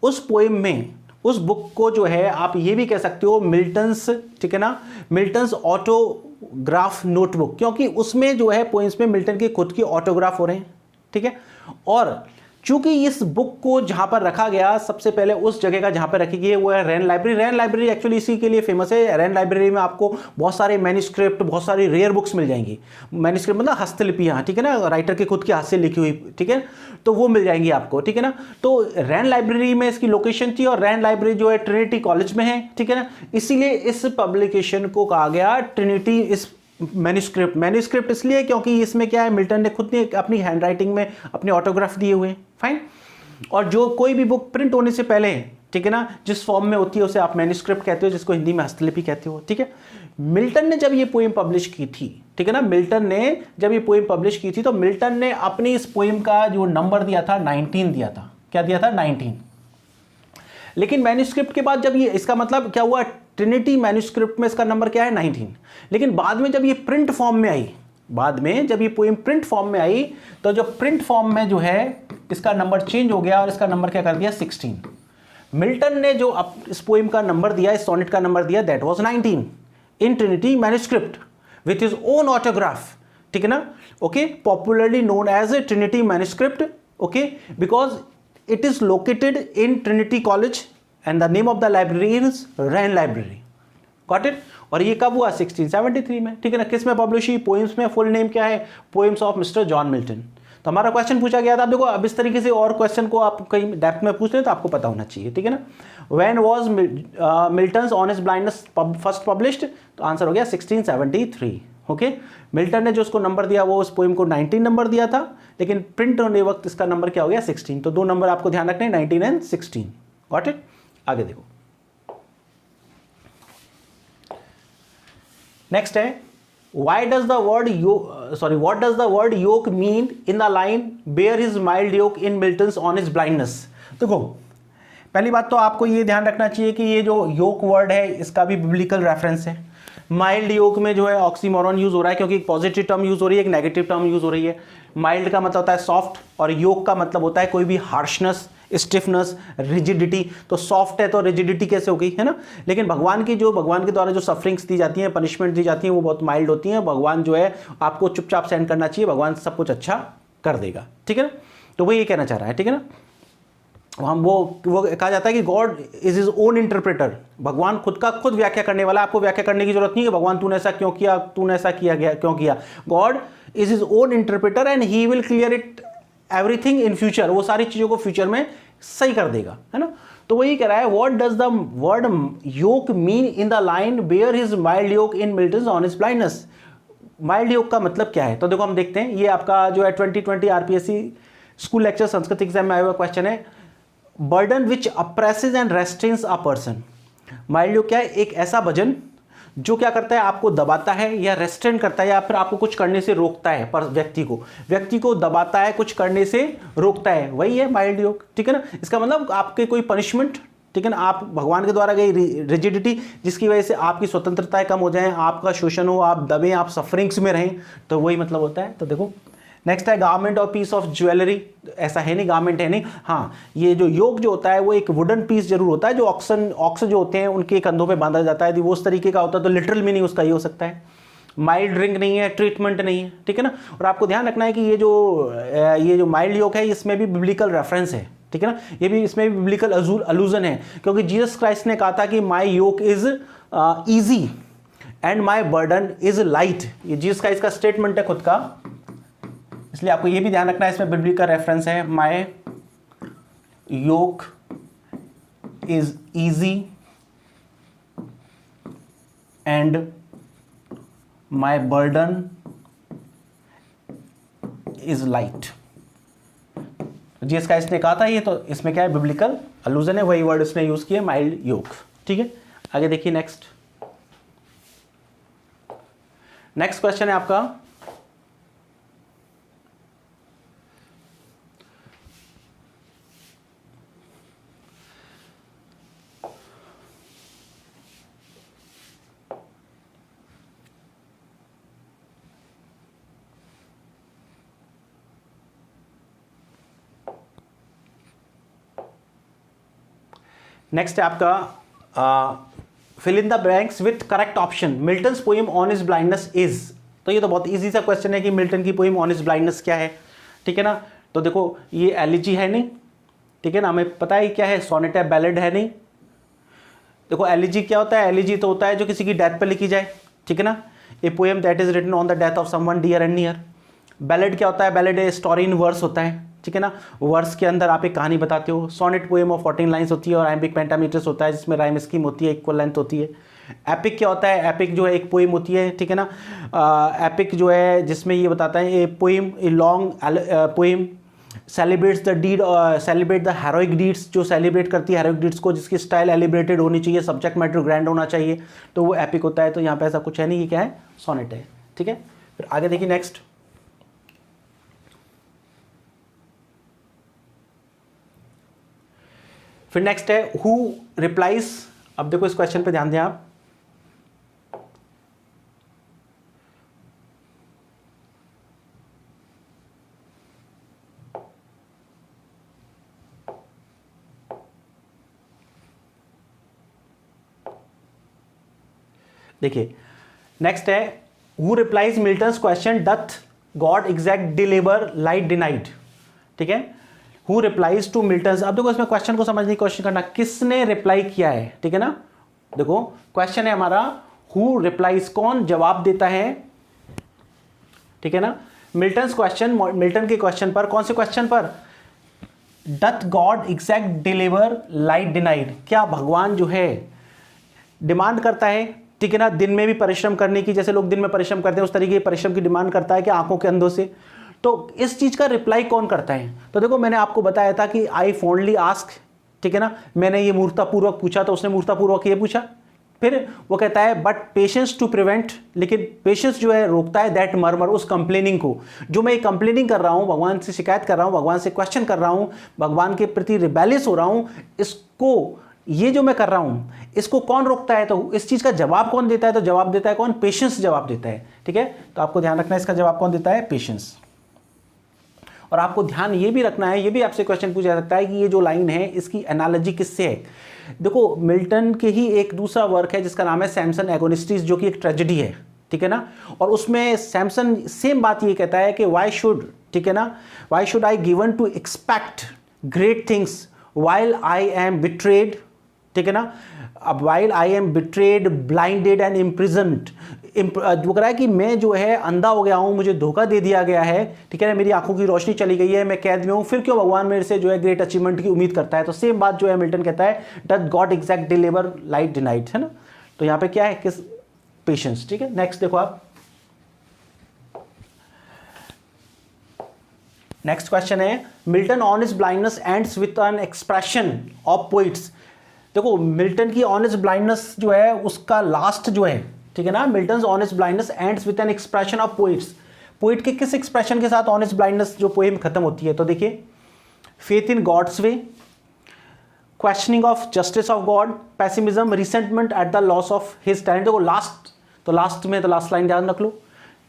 उस पोइम में, उस बुक को जो है आप ये भी कह सकते हो मिल्टन्स, ठीक है ना, मिल्टन्स ऑटोग्राफ नोटबुक, क्योंकि उसमें जो है पोइम्स में मिल्टन के खुद के ऑटोग्राफ हो रहे हैं, ठीक है। और चूंकि इस बुक को जहां पर रखा गया सबसे पहले, उस जगह का जहां पर रखी गई वो है रैन लाइब्रेरी। रैन लाइब्रेरी एक्चुअली इसी के लिए फेमस है। रैन लाइब्रेरी में आपको बहुत सारे मैन्युस्क्रिप्ट, बहुत सारी रेयर बुक्स मिल जाएंगी। मैन्युस्क्रिप्ट मतलब हस्तलिपियां, ठीक है ना, राइटर के खुद के हाथ से लिखी हुई, ठीक है, तो वो मिल जाएंगी आपको, ठीक है ना। तो रैन लाइब्रेरी में इसकी लोकेशन थी, और रैन लाइब्रेरी जो है ट्रिनिटी कॉलेज में है, ठीक है ना, इसीलिए इस पब्लिकेशन को कहा गया ट्रिनिटी इस मैन्युस्क्रिप्ट। मैन्युस्क्रिप्ट इसलिए क्योंकि इसमें क्या है, मिल्टन ने खुद ने अपनी हैंडराइटिंग में अपने ऑटोग्राफ दिए हुए हैं, फाइन। और जो कोई भी बुक प्रिंट होने से पहले, ठीक है ना, जिस फॉर्म में होती है उसे आप मैन्युस्क्रिप्ट कहते हो, जिसको हिंदी में हस्तलिपि कहते हो, ठीक है। मिल्टन ने जब ये पोएम पब्लिश की थी, ठीक है ना, मिल्टन ने जब ये पोएम पब्लिश की थी तो मिल्टन ने अपनी इस पोएम का जो नंबर दिया था 19 दिया था। क्या दिया था, 19। लेकिन मैन्युस्क्रिप्ट के बाद जब ये, इसका मतलब क्या हुआ, ट्रिनिटी मैन्युस्क्रिप्ट में इसका नंबर क्या है, 19। लेकिन बाद में जब ये प्रिंट फॉर्म में आई, बाद में जब ये पोएम प्रिंट फॉर्म में आई, तो जो प्रिंट फॉर्म में जो है इसका नंबर चेंज हो गया और इसका नंबर क्या कर दिया, 16। मिल्टन ने जो इस पोएम का नंबर दिया, इस सोनेट का नंबर दिया, that was 19 in Trinity manuscript with his own autograph, ठीक है ना, okay, popularly known as Trinity manuscript, okay, because it is located in Trinity College and the name of the library is Rand Library. Got it? और ये कब हुआ, 1673 में, ठीक है ना। किस में पब्लिश हुई, पोएम्स में। फुल नेम क्या है, poems of mister John Milton. तो हमारा क्वेश्चन पूछा गया था, आप देखो अब इस तरीके से और क्वेश्चन को आप कहीं डेप्थ में पूछ रहे हैं तो आपको पता होना चाहिए, ठीक है ना। When was Milton's honest blindness first published, तो आंसर हो गया 1673। ओके, मिल्टन ने जो उसको नंबर दिया वो उस पोएम को 19 नंबर दिया था, लेकिन प्रिंट होने वक्त इसका नंबर क्या हो गया 16। तो दो नंबर आपको ध्यान रखने, 19 एंड 16। Got it. आगे देखो, नेक्स्ट है what does the word yoke mean in the line bear his mild yoke in Milton's honest blindness. देखो पहली बात तो आपको ये ध्यान रखना चाहिए कि ये जो योक वर्ड है इसका भी बिब्लिकल रेफरेंस है। माइल्ड योक में जो है ऑक्सीमोरॉन यूज हो रहा है, क्योंकि एक पॉजिटिव टर्म यूज हो रही है, एक नेगेटिव टर्म यूज हो रही है। माइल्ड का मतलब होता है सॉफ्ट, और योक का मतलब होता है कोई भी हार्शनेस, स्टिफनेस, रिजिडिटी। तो सॉफ्ट है तो रिजिडिटी कैसे हो गई, है ना। लेकिन भगवान के द्वारा जो सफरिंग्स दी जाती हैं, पनिशमेंट दी जाती हैं, वो बहुत माइल्ड होती हैं। भगवान जो है आपको चुपचाप सहन करना चाहिए, भगवान सब कुछ अच्छा कर देगा, ठीक है ना। तो वो ये कहना चाह रहा है, ठीक है ना। हम वो कहा जाता है कि God is his own interpreter, भगवान खुद व्याख्या करने वाला। आपको व्याख्या करने की जरूरत नहीं है कि भगवान तूने ऐसा क्यों किया, तूने ऐसा किया गया क्यों किया। God is his own interpreter and he will clear it everything in future. वो सारी चीजों को फ्यूचर में सही कर देगा, है ना। तो वही कह रहा है what does the word yoke mean in the line bear his mild yoke in Milton's honest blindness. Mild yoke का मतलब क्या है, तो देखो हम देखते हैं। ये आपका जो है 2020 RPSC school lecture Sanskrit exam में आया हुआ क्वेश्चन है। Burden which oppresses and restrains a person. Mild yoke क्या है, एक ऐसा वजन जो क्या करता है, आपको दबाता है या रेस्ट्रेन करता है, या फिर आपको कुछ करने से रोकता है। पर व्यक्ति को दबाता है, कुछ करने से रोकता है, वही है माइल्ड योक, ठीक है ना। इसका मतलब आपके कोई पनिशमेंट, ठीक है ना, आप भगवान के द्वारा गई रिजिडिटी जिसकी वजह से आपकी स्वतंत्रताएं कम हो जाए, आपका शोषण हो, आप दबें, आप सफरिंग्स में रहें, तो वही मतलब होता है। तो देखो नेक्स्ट है गारमेंट और पीस ऑफ ज्वेलरी। ऐसा है नहीं, गारमेंट है नहीं। हाँ, ये जो योग जो होता है वो एक वुडन पीस जरूर होता है, जो ऑक्स जो होते हैं उनके कंधों पे बांधा जाता है। यदि वो उस तरीके का होता है तो लिटरल मीनिंग उसका ये हो सकता है। माइल्ड ड्रिंक नहीं है, ट्रीटमेंट नहीं है, ठीक है ना। और आपको ध्यान रखना है कि ये जो माइल्ड योग है इसमें भी बिब्लिकल रेफरेंस है, ठीक है ना। ये भी इसमें भी बिब्लिकल अलूजन है, क्योंकि जीसस क्राइस्ट ने कहा था कि my yoke is easy and my burden is light. ये जीसस क्राइस्ट का स्टेटमेंट है खुद का, इसलिए आपको ये भी ध्यान रखना है इसमें बिब्लिकल रेफरेंस है। My yoke is easy and my burden is light. Jesus Christ ने कहा था ये, तो इसमें क्या है, बिब्लिकल अलूजन है, वही वर्ड इसने यूज किया, माइल्ड योक, ठीक है। आगे देखिए नेक्स्ट क्वेश्चन है आपका नेक्स्ट है आपका fill in the blanks with correct option. Milton's poem honest blindness is. तो ये तो बहुत इजी सा क्वेश्चन है कि मिल्टन की पोएम ऑनेस्ट ब्लाइंडनेस क्या है, ठीक है ना। तो देखो ये एलिजी है नहीं, ठीक है ना, हमें पता है क्या है, सोनेट है, बैलेड है नहीं। देखो एलिजी क्या होता है, एलिजी तो होता है जो किसी की डेथ पे लिखी जाए, ठीक है ना। A poem that is written on the death of someone dear and near. Ballad क्या होता है, ballad a story in verse होता है, ठीक है ना। वर्स के अंदर आप एक कहानी बताते हो। सोनेट पोएम ऑफ 14 लाइन्स होती है, और एम्बिक पेंटामीटर्स होता है जिसमें राइम स्कीम होती है, इक्वल लेंथ होती है। एपिक क्या होता है, एपिक जो है एक पोएम होती है, ठीक है ना। एपिक जो है जिसमें ये बताता है a poem, a long poem celebrates the heroic deeds, जो सेलिब्रेट करती है हेरोइक डीड्स को, जिसकी स्टाइल एलिब्रेटेड होनी चाहिए, सब्जेक्ट मैटर ग्रैंड होना चाहिए, तो वो एपिक होता है। तो यहाँ पे ऐसा कुछ है नहीं, ये क्या है, सोनेट है, ठीक है। फिर आगे देखिए नेक्स्ट है हु रिप्लाइज। अब देखो इस क्वेश्चन पे ध्यान दें आप। देखिए नेक्स्ट है who replies Milton's question doth God exact deliver light denied, ठीक है। Who replies to Milton's. अब देखो इसमें क्वेश्चन को समझने की कोशिश करना, किसने रिप्लाई किया है, ठीक है ना। देखो क्वेश्चन है हमारा हु रिप्लाइज, कौन जवाब देता है, ठीक है ना। मिल्टन के क्वेश्चन पर, कौन से क्वेश्चन पर? Doth God exact deliver light denied, क्या भगवान जो है डिमांड करता है, ठीक है ना, दिन में भी परिश्रम करने की, जैसे लोग दिन में परिश्रम करते हैं उस तरीके के परिश्रम की डिमांड करता है कि आंखों के अंधों से? तो इस चीज का रिप्लाई कौन करता है? तो देखो मैंने आपको बताया था कि आई फॉन्डली आस्क, ठीक है ना, मैंने ये मूर्खतापूर्वक पूछा, तो उसने मूर्खतापूर्वक ये पूछा। फिर वो कहता है बट पेशेंस टू प्रिवेंट, लेकिन पेशेंस जो है रोकता है दैट मर्मर, उस कंप्लेनिंग को, जो मैं कंप्लेनिंग कर रहा हूं, भगवान से शिकायत कर रहा हूं, भगवान से क्वेश्चन कर रहा हूं, भगवान के प्रति रिबेलियस हो रहा हूं, इसको, ये जो मैं कर रहा हूं इसको कौन रोकता है? तो इस चीज का जवाब कौन देता है? तो जवाब देता है कौन? पेशेंस जवाब देता है, ठीक है। तो आपको ध्यान रखना है इसका जवाब कौन देता है? पेशेंस। और आपको ध्यान ये भी रखना है, ये भी आपसे क्वेश्चन पूछा जाता है कि ये जो लाइन है इसकी एनालॉजी किससे है? देखो मिल्टन के ही एक दूसरा वर्क है जिसका नाम है सैमसन एगोनिस्टिस, जो कि एक ट्रेजेडी है, ठीक है ना। और उसमें सैमसन सेम बात ये कहता है कि व्हाई शुड, ठीक है ना, why should I given to expect great things while I am betrayed, ठीक है ना। अब while I am betrayed, blinded and imprisoned, वो कह रहा है कि मैं जो है अंधा हो गया हूं, मुझे धोखा दे दिया गया है, ठीक है ना, मेरी आंखों की रोशनी चली गई है, मैं कैद में हूं, फिर क्यों भगवान मेरे से जो है ग्रेट अचीवमेंट की उम्मीद करता है? तो सेम बात जो है मिल्टन कहता है, doth God exact deliver light denied, है ना। तो यहां पे क्या है? किस? पेशेंस, ठीक है। नेक्स्ट देखो आप, नेक्स्ट क्वेश्चन है Milton on his blindness ends with an expression of poet's. देखो मिल्टन की ऑन हिज ब्लाइंडनेस जो है उसका लास्ट जो है, ठीक है ना, Milton on his blindness ends with an expression of poet's. Poet के किस एक्सप्रेशन के साथ ऑन हिज ब्लाइंडनेस जो पोएम खत्म होती है? तो देखिए, faith in God's way, questioning of justice of God, pessimism, resentment at the loss of his talent. देखो लास्ट, तो लास्ट में तो लास्ट लाइन ध्यान रख लो,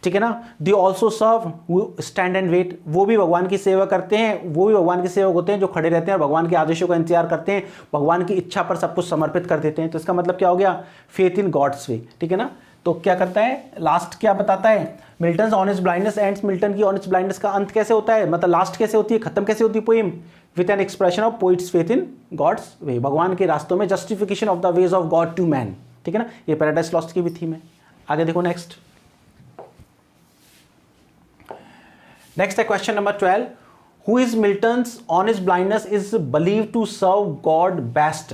ठीक है ना। They also serve stand and wait, वो भी भगवान की सेवा करते हैं, वो भी भगवान के सेवक होते हैं जो खड़े रहते हैं और भगवान के आदेशों का इंतजार करते हैं, भगवान की इच्छा पर सब कुछ समर्पित कर देते हैं। तो इसका मतलब क्या हो गया? फेथ इन गॉड्स वे, ठीक है ना। तो क्या करता है लास्ट, क्या बताता है? Milton on his blindness ends, Milton की ऑन हिज ब्लाइंडनेस का अंत कैसे होता है, मतलब लास्ट कैसे होती है, खत्म कैसे होती है poem? With an expression of poet's faith in God's ways, भगवान के रास्तों में justification of the ways of God to man, ठीक है ना। ये पैराडाइज लॉस्ट की भी थीम है। आगे देखो नेक्स्ट, नेक्स्ट है question number 12, who is Milton's on his blindness is believe to serve God best.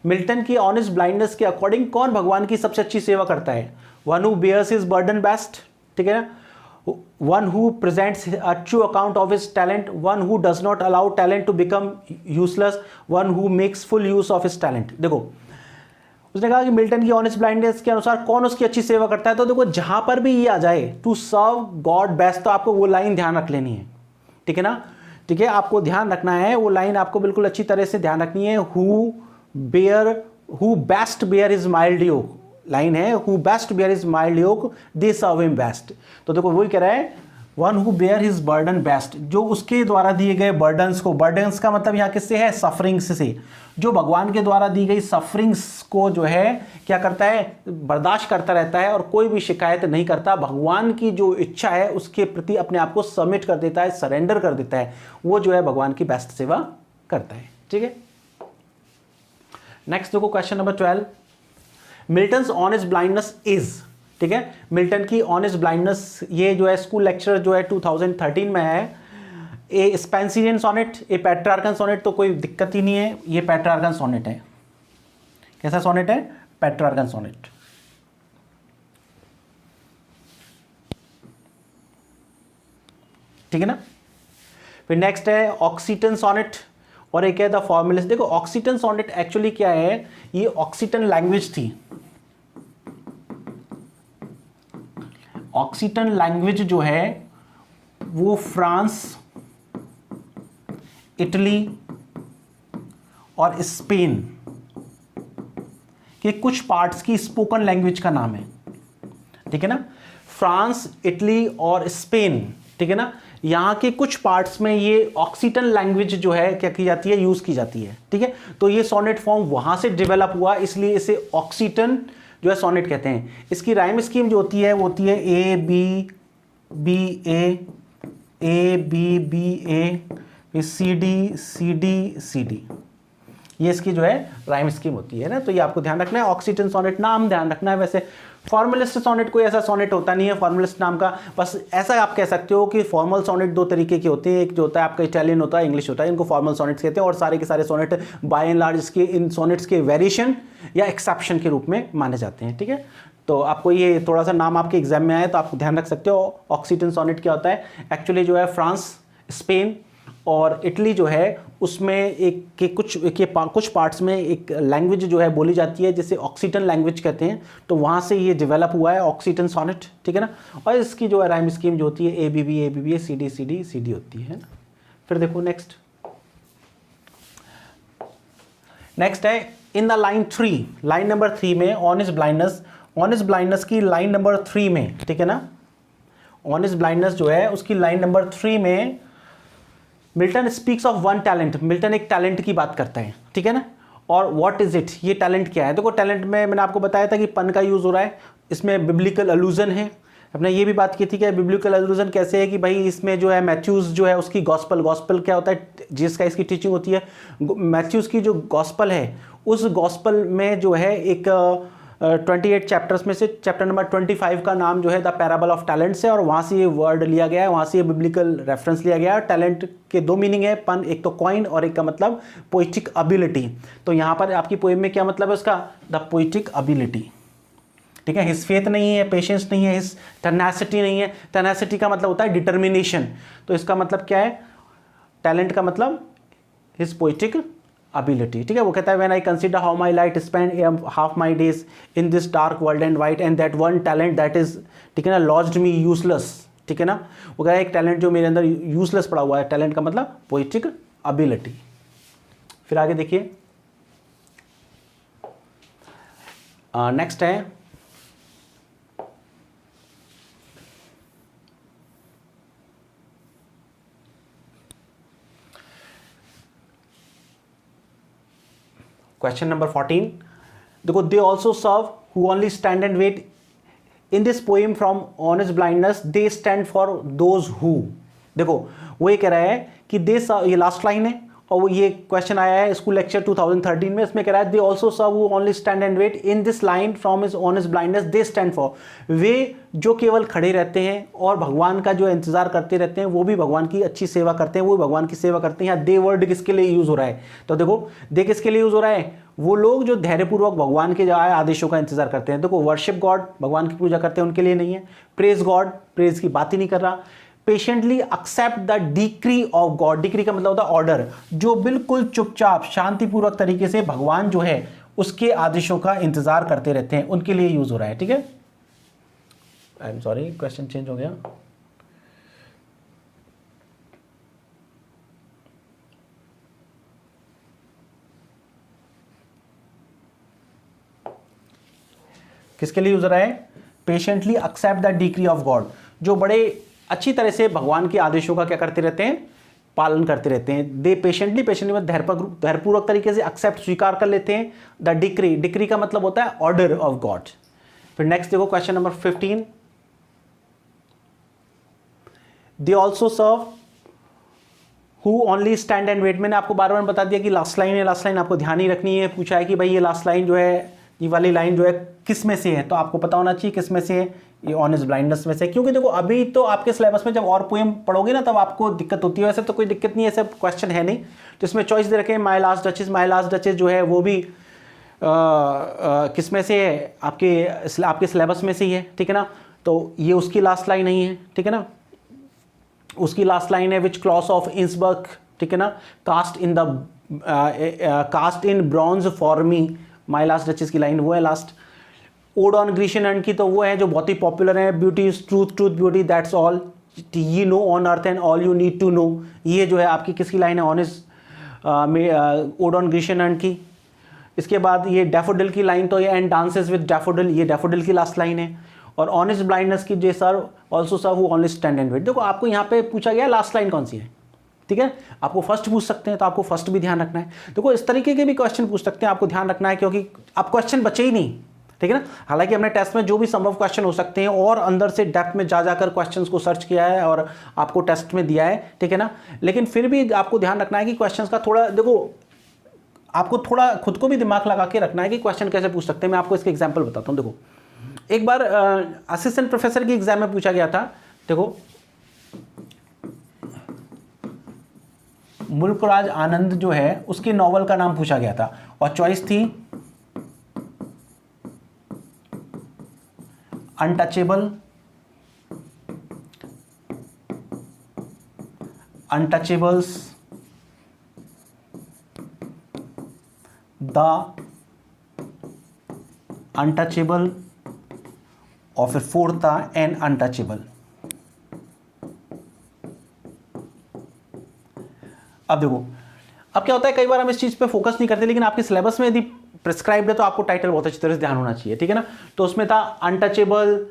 Milton की ऑन हिज ब्लाइंडनेस के अकॉर्डिंग कौन भगवान की सबसे अच्छी सेवा करता है? One who bears his burden best, ठीक है ना, one who presents a true account of his talent, one who does not allow talent to become useless, one who makes full use of his talent. देखो उसने कहा कि Milton की on his blindness के अनुसार कौन उसकी अच्छी सेवा करता है? तो देखो जहां पर भी ये आ जाए टू सर्व गॉड बेस्ट, तो आपको वो लाइन ध्यान रख लेनी है, ठीक है ना, ठीक है, आपको ध्यान रखना है वो लाइन, आपको बिल्कुल अच्छी तरह से ध्यान रखनी है। Who best bear his mild yoke, line है, who best bear his mild yoke they serve him best. तो देखो वही कह रहा है, one who bear his burden best, जो उसके द्वारा दिए गए बर्डन्स को, बर्डन्स का मतलब यहाँ किससे है? सफरिंग्स से, जो भगवान के द्वारा दी गई सफरिंग्स को जो है क्या करता है? बर्दाश्त करता रहता है और कोई भी शिकायत नहीं करता, भगवान की जो इच्छा है उसके प्रति अपने आप को सबमिट कर देता है, सरेंडर कर देता है, वो जो है भगवान की बेस्ट सेवा करता है, ठीक है। नेक्स्ट देखो question number 12, Milton's on his blindness is, ठीक है, मिल्टन की ऑन हिज ब्लाइंडनेस, ये जो है स्कूल लेक्चर जो है 2013 में है, ए स्पेंसियन सोनेट, ए पेट्रार्कन सोनेट, तो कोई दिक्कत ही नहीं है, ये पेट्रार्कन सोनेट है। कैसा सोनेट है? पेट्रार्कन सोनेट, ठीक है ना। फिर नेक्स्ट है ऑक्सीटन सोनेट, और एक है द फॉर्मुलिस। देखो ऑक्सीटन सोनेट एक्चुअली क्या है, ये ऑक्सीटन लैंग्वेज थी, ऑक्सीटन लैंग्वेज जो है वो फ्रांस, इटली और स्पेन के कुछ पार्ट्स की स्पोकन लैंग्वेज का नाम है, ठीक है ना। फ्रांस, इटली और स्पेन, ठीक है ना, यहां के कुछ पार्ट्स में ये ऑक्सीटन लैंग्वेज जो है क्या की जाती है? यूज की जाती है, ठीक है। तो ये सोनेट फॉर्म वहां से डेवलप हुआ, इसलिए इसे ऑक्सीटन जो है सोनेट कहते हैं। इसकी राइम स्कीम जो होती है वो होती है A B B A B B A C D C D C D, ये इसकी जो है राइम स्कीम होती है ना। तो ये आपको ध्यान रखना है, ऑक्सीटन सोनेट नाम ध्यान रखना है। वैसे फॉर्मलिस्ट सोनेट कोई ऐसा सोनेट होता नहीं है फॉर्मलिस्ट नाम का, बस ऐसा आप कह सकते हो कि फॉर्मल सोनेट दो तरीके के होते हैं, एक जो होता है आपका इटालियन होता है, इंग्लिश होता है, इनको फॉर्मल सोनेट्स कहते हैं, और सारे के सारे सोनेट बाय एंड लार्ज इसके इन सोनेट्स के वेरिएशन या एक्सेप्शन के रूप में माने जाते हैं। ठीक है, तो आपको ये थोड़ा सा नाम आपके एग्जाम में आए तो आप ध्यान रख सकते हो। ऑक्सीटन सोनेट क्या होता है, एक्चुअली जो है फ्रांस, स्पेन और इटली जो है उसमें एक के कुछ पार्ट्स में एक लैंग्वेज जो है बोली जाती है जिसे ऑक्सीटन लैंग्वेज कहते हैं, तो वहाँ से ये डेवलप हुआ है ऑक्सीटन सोनेट। ठीक है ना, और इसकी जो है राइम स्कीम जो होती है A B B C D होती है। फिर देखो नेक्स्ट है in the line 3, line number 3 में ऑनेस्ट ब्लाइंडनेस की लाइन नंबर 3 में, ठीक है ना, ऑनेस्ट ब्लाइंडनेस जो है उसकी लाइन नंबर 3 में Milton speaks of one talent, Milton एक टैलेंट की बात करता है। ठीक है ना, और व्हाट इज इट, ये टैलेंट क्या है। देखो टैलेंट में मैंने आपको बताया था कि पन का यूज हो रहा है, इसमें बिब्लिकल अलूजन है, अपने ये भी बात की थी कि बिब्लिकल अलूजन कैसे है कि भाई इसमें जो है मैथ्यूज जो है उसकी गॉस्पल क्या होता है, जिसका इसकी टीचिंग होती है, मैथ्यूज की जो गॉस्पल है उस गॉस्पल में जो है एक 28 चैप्टर्स में से चैप्टर नंबर 25 का नाम जो है द पैराबल ऑफ टैलेंट्स है, और वहाँ से ये वर्ड लिया गया है, वहाँ से ये बिब्लिकल रेफरेंस लिया गया है। टैलेंट के दो मीनिंग है, पन एक तो कॉइन और एक का मतलब पोइटिक एबिलिटी। तो यहाँ पर आपकी पोएम में क्या मतलब है उसका, द पोइटिक एबिलिटी। ठीक है, हिज फेथ नहीं है, पेशेंस नहीं है, हिज टेनासिटी नहीं है। टेनासिटी का मतलब होता है डिटर्मिनेशन, तो इसका मतलब क्या है, टैलेंट का मतलब हिज पोइटिक ability। ठीक है, वो कहता है when I consider how my light spend half my days in this dark world and white and that one talent that is, ठीक है ना, लॉज्ड मी यूजलेस। ठीक है ना, वो कह रहा है एक टैलेंट जो मेरे अंदर यूजलेस पड़ा हुआ है, टैलेंट का मतलब पोइटिक एबिलिटी। फिर आगे देखिए नेक्स्ट है क्वेश्चन नंबर 14। देखो they also serve who only stand and wait in this poem from honest blindness they stand for those who. देखो वो ये कह रहा है कि दे, ये लास्ट लाइन है और वो ये क्वेश्चन आया है स्कूल लेक्चर 2013 में, इसमें कह रहा है they also serve who only stand and wait in this line from his honest blindness they stand for, वे जो केवल खड़े रहते हैं और भगवान का जो इंतजार करते रहते हैं, वो भी भगवान की अच्छी सेवा करते हैं, वो भी भगवान की सेवा करते हैं। यहाँ दे वर्ड किसके लिए यूज हो रहा है, तो देखो दे किसके लिए यूज हो रहा है, वो लोग जो धैर्यपूर्वक भगवान के आदेशों का इंतजार करते हैं। देखो वर्शिप गॉड, भगवान की पूजा करते हैं, उनके लिए नहीं है। प्रेज गॉड, प्रेज की बात ही नहीं कर रहा। Patiently accept the decree of God, decree का मतलब होता है ऑर्डर, जो बिल्कुल चुपचाप शांतिपूर्वक तरीके से भगवान जो है उसके आदेशों का इंतजार करते रहते हैं, उनके लिए यूज हो रहा है। ठीक है, I am sorry question change हो गया। किसके लिए यूज हो रहा है, patiently accept the decree of God, जो बड़े अच्छी तरह से भगवान के आदेशों का क्या करते रहते हैं, पालन करते रहते हैं। दे पेशेंटली में धैर्यपूर्वक तरीके से एक्सेप्ट, स्वीकार कर लेते हैं द डिक्री, डिक्री का मतलब होता है ऑर्डर ऑफ गॉड। फिर नेक्स्ट देखो question number 15। They also serve who only stand and wait, मैंने आपको बार बार बता दिया कि लास्ट लाइन है, लास्ट लाइन आपको ध्यान ही रखनी है। पूछा है कि भाई ये लास्ट लाइन जो है, ये वाली लाइन जो है किस में से है, तो आपको पता होना चाहिए किस में से है, ये ऑनेस्ट ब्लाइंडनेस में से। क्योंकि देखो अभी तो आपके सिलेबस में जब और पोएम पढ़ोगे ना तब आपको दिक्कत होती है, वैसे तो कोई दिक्कत नहीं है, ऐसा क्वेश्चन है नहीं। तो इसमें चॉइस दे रखे हैं माई लास्ट डचेस जो है वो भी किस में से है, आपके सिलेबस में से ही है। ठीक है ना, तो ये उसकी लास्ट लाइन नहीं है। ठीक है ना, उसकी लास्ट लाइन है विच क्लॉस ऑफ इंसबर्ग, ठीक है ना, cast in bronze for me, my last duchess की लाइन वो है last. Ode on Grecian urn की तो वो है जो बहुत ही पॉपुलर है, beauty is truth, truth beauty that's all, ye know on earth and all you need to know, ये जो है आपकी किसकी लाइन है, on his ode on Grecian urn की। इसके बाद ये डैफोडिल की लाइन तो ये एंड डांसेस विद डैफोडिल, ये डैफोडिल की लास्ट लाइन है। और ऑनेस्ट ब्लाइंडनेस की they serve also serve who only stand and wait. देखो आपको यहाँ पे पूछा गया लास्ट लाइन कौन सी है, ठीक है, आपको फर्स्ट पूछ सकते हैं तो आपको फर्स्ट भी ध्यान रखना है। देखो इस तरीके के भी क्वेश्चन पूछ सकते हैं, आपको ध्यान रखना है क्योंकि अब क्वेश्चन बचे ही नहीं, ठीक है ना। हालांकि हमने टेस्ट में जो भी संभव क्वेश्चन हो सकते हैं और अंदर से डेप्थ में जा जाकर क्वेश्चंस को सर्च किया है और आपको टेस्ट में दिया है, ठीक है ना, लेकिन फिर भी आपको ध्यान रखना है कि क्वेश्चंस का थोड़ा, देखो आपको थोड़ा खुद को भी दिमाग लगा के रखना है कि क्वेश्चन कैसे पूछ सकते हैं। मैं आपको इसके एग्जाम्पल बताता हूँ। देखो एक बार असिस्टेंट प्रोफेसर की एग्जाम में पूछा गया था, देखो मुल्कराज आनंद जो है उसकी नॉवल का नाम पूछा गया था और चॉइस थी अनटचेबल, अनटचेबल्स, द अनटचेबल और फिर फोर्थ था एन अनटचेबल। अब देखो, अब क्या होता है, कई बार हम इस चीज पे फोकस नहीं करते, लेकिन आपके सिलेबस में यदि प्रिस्क्राइब्ड है तो आपको टाइटल बहुत अच्छी तरह से ध्यान होना चाहिए, ठीक है ना। तो उसमें था अनटचेबल,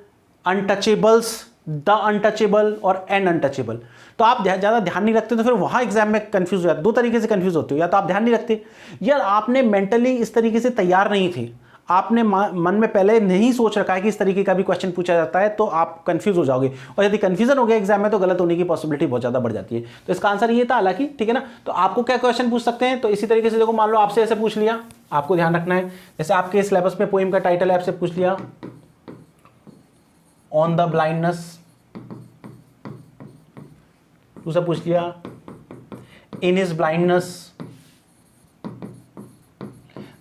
अनटचेबल्स, द अनटचेबल और एन अनटचेबल। तो आप ज़्यादा ध्यान नहीं रखते तो फिर वहाँ एग्जाम में कंफ्यूज हो जाते, दो तरीके से कंफ्यूज होते हो, या तो आप ध्यान नहीं रखते या आपने मेंटली इस तरीके से तैयार नहीं थे, आपने मन में पहले नहीं सोच रखा है कि इस तरीके का भी क्वेश्चन पूछा जाता है, तो आप कंफ्यूज हो जाओगे, और यदि कंफ्यूजन हो गया एग्जाम में तो गलत होने की पॉसिबिलिटी बहुत ज़्यादा बढ़ जाती है। तो इसका आंसर ये था हालांकि, ठीक है ना। तो आपको क्या क्वेश्चन पूछ सकते हैं, तो इसी तरीके से देखो, मान लो आपसे ऐसे पूछ लिया, आपको ध्यान रखना है, जैसे आपके सिलेबस में पोएम का टाइटल है, आपसे पूछ लिया ऑन द ब्लाइंडनेस, दूसरा पूछ लिया इन हिज ब्लाइंडनेस।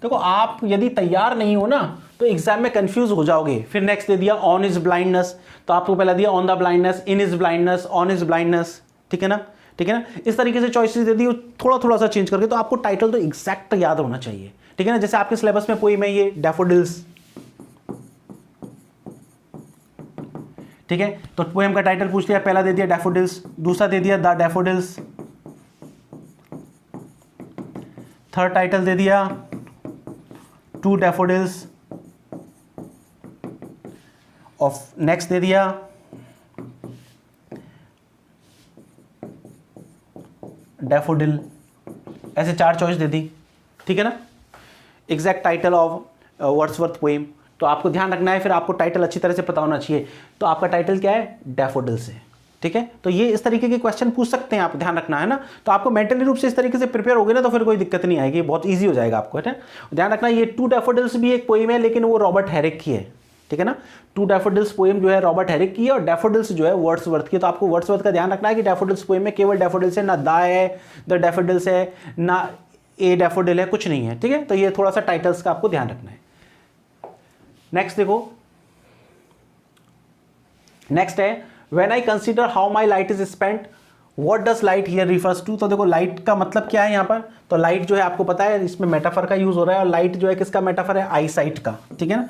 देखो आप यदि तैयार नहीं हो ना तो एग्जाम में कंफ्यूज हो जाओगे। फिर नेक्स्ट दे दिया ऑन हिज ब्लाइंडनेस, तो आपको पहला दिया on the blindness, in his blindness, on his blindness, ठीक है ना, ठीक है ना। इस तरीके से चॉइसेस दे दी, थोड़ा थोड़ा सा चेंज करके, तो आपको टाइटल तो एग्जैक्ट याद होना चाहिए, ठीक है ना। जैसे आपके सिलेबस में पोएम है ये डैफोडिल्स, ठीक है, तो पोएम का टाइटल पूछ लिया, पहला दे दिया डैफोडिल्स, दूसरा दे दिया द डैफोडिल्स, थर्ड टाइटल दे दिया टू डैफोडिल्स, और नेक्स्ट दे दिया डैफोडिल। ऐसे 4 चॉइस दे दी, ठीक है ना। Exact title of Wordsworth poem, तो आपको ध्यान रखना है, फिर आपको टाइटल अच्छी तरह से पता होना चाहिए। तो आपका टाइटल क्या है, डैफोडिल्स है, ठीक है। तो ये इस तरीके के क्वेश्चन पूछ सकते हैं, आप ध्यान रखना है ना। तो आपको मेंटली रूप से इस तरीके से प्रिपेयर होगे ना तो फिर कोई दिक्कत नहीं आएगी, बहुत ईजी हो जाएगा आपको, है ना। ध्यान रखना ये टू डैफोडिल्स भी एक पोएम है, लेकिन वो रॉबर्ट हैरिक की है, ठीक है ना। टू डैफोडिल्स पोएम जो है रॉबर्ट हैरिक की है, और डैफोडिल्स जो है वर्ड्सवर्थ की है। तो आपको वर्ड्सवर्थ का ध्यान रखना है कि डैफोडिल्स पोएम में केवल डैफोडिल्स है, ना द है, द डैफोडिल्स है, ना ए डैफोडिल है, कुछ नहीं है, ठीक है। तो ये थोड़ा सा टाइटल्स का आपको ध्यान रखना है। नेक्स्ट देखो, नेक्स्ट है when I consider how my light is spent, what does light here refers to. तो देखो लाइट का मतलब क्या है यहाँ पर, तो लाइट जो है आपको पता है इसमें मेटाफर का यूज हो रहा है, और लाइट जो है किसका मेटाफर है, आई साइट का, ठीक है ना।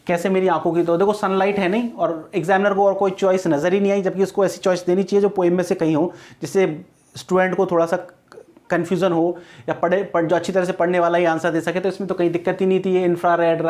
कैसे, मेरी आंखों की। तो देखो सनलाइट है नहीं, और एग्जामिनर को और कोई चॉइस नजर ही नहीं आई, जबकि उसको ऐसी चॉइस देनी चाहिए जो पोएम में से कहीं हो, जिससे स्टूडेंट को थोड़ा सा कन्फ्यूजन हो, या जो अच्छी तरह से पढ़ने वाला ही आंसर दे सके। तो इसमें तो कोई दिक्कत ही नहीं थी। ये इंफ्रारेड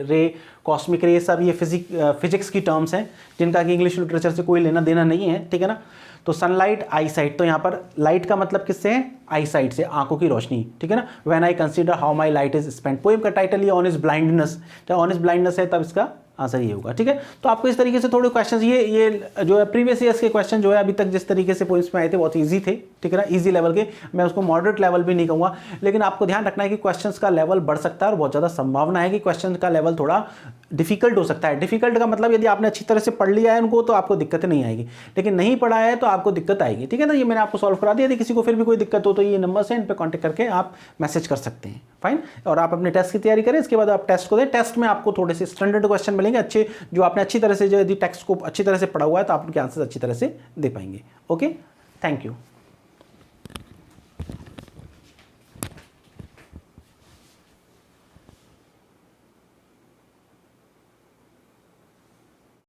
रे, कॉस्मिक रे, सब ये फिजिक्स की टर्म्स हैं, जिनका कि इंग्लिश लिटरेचर से कोई लेना देना नहीं है, ठीक है ना। तो सनलाइट, आई साइट, तो यहाँ पर लाइट का मतलब किससे है, आई साइट से, आंखों की रोशनी, ठीक है ना। When I consider how my light is spent, poem का टाइटल ये ऑन हिज ब्लाइंडनेस, जब ऑन हिज ब्लाइंडनेस है तब इसका आंसर ये होगा, ठीक है। तो आपको इस तरीके से थोड़े क्वेश्चंस, ये जो है प्रीवियस ईयर्स के क्वेश्चन जो है अभी तक जिस तरीके से पोइंट्स में आए थे बहुत इजी थे, ठीक है ना, इजी लेवल के। मैं उसको मॉडरेट लेवल भी नहीं कहूँगा, लेकिन आपको ध्यान रखना है कि क्वेश्चंस का लेवल बढ़ सकता है, और बहुत ज़्यादा संभावना है कि क्वेश्चन का लेवल थोड़ा डिफिकल्ट हो सकता है। डिफिकल्ट का मतलब यदि आपने अच्छी तरह से पढ़ लिया है उनको तो आपको दिक्कत नहीं आएगी, लेकिन नहीं पढ़ा है तो आपको दिक्कत आएगी, ठीक है ना। ये मैंने आपको सॉल्व करा दिया। यदि किसी को फिर भी कोई दिक्कत हो तो ये नंबर से इन पर कॉन्टेक्ट करके आप मैसेज कर सकते हैं, फाइन। और आप अपने टेस्ट की तैयारी करें, इसके बाद आप टेस्ट को दें। टेस्ट में आपको थोड़े से स्टैंडर्ड क्वेश्चन मिलेंगे अच्छे, जो आपने अच्छी तरह से, जो यदि टेक्स्ट को अच्छी तरह से पढ़ा हुआ है तो आप उनके आंसर अच्छी तरह से दे पाएंगे। Okay, thank you.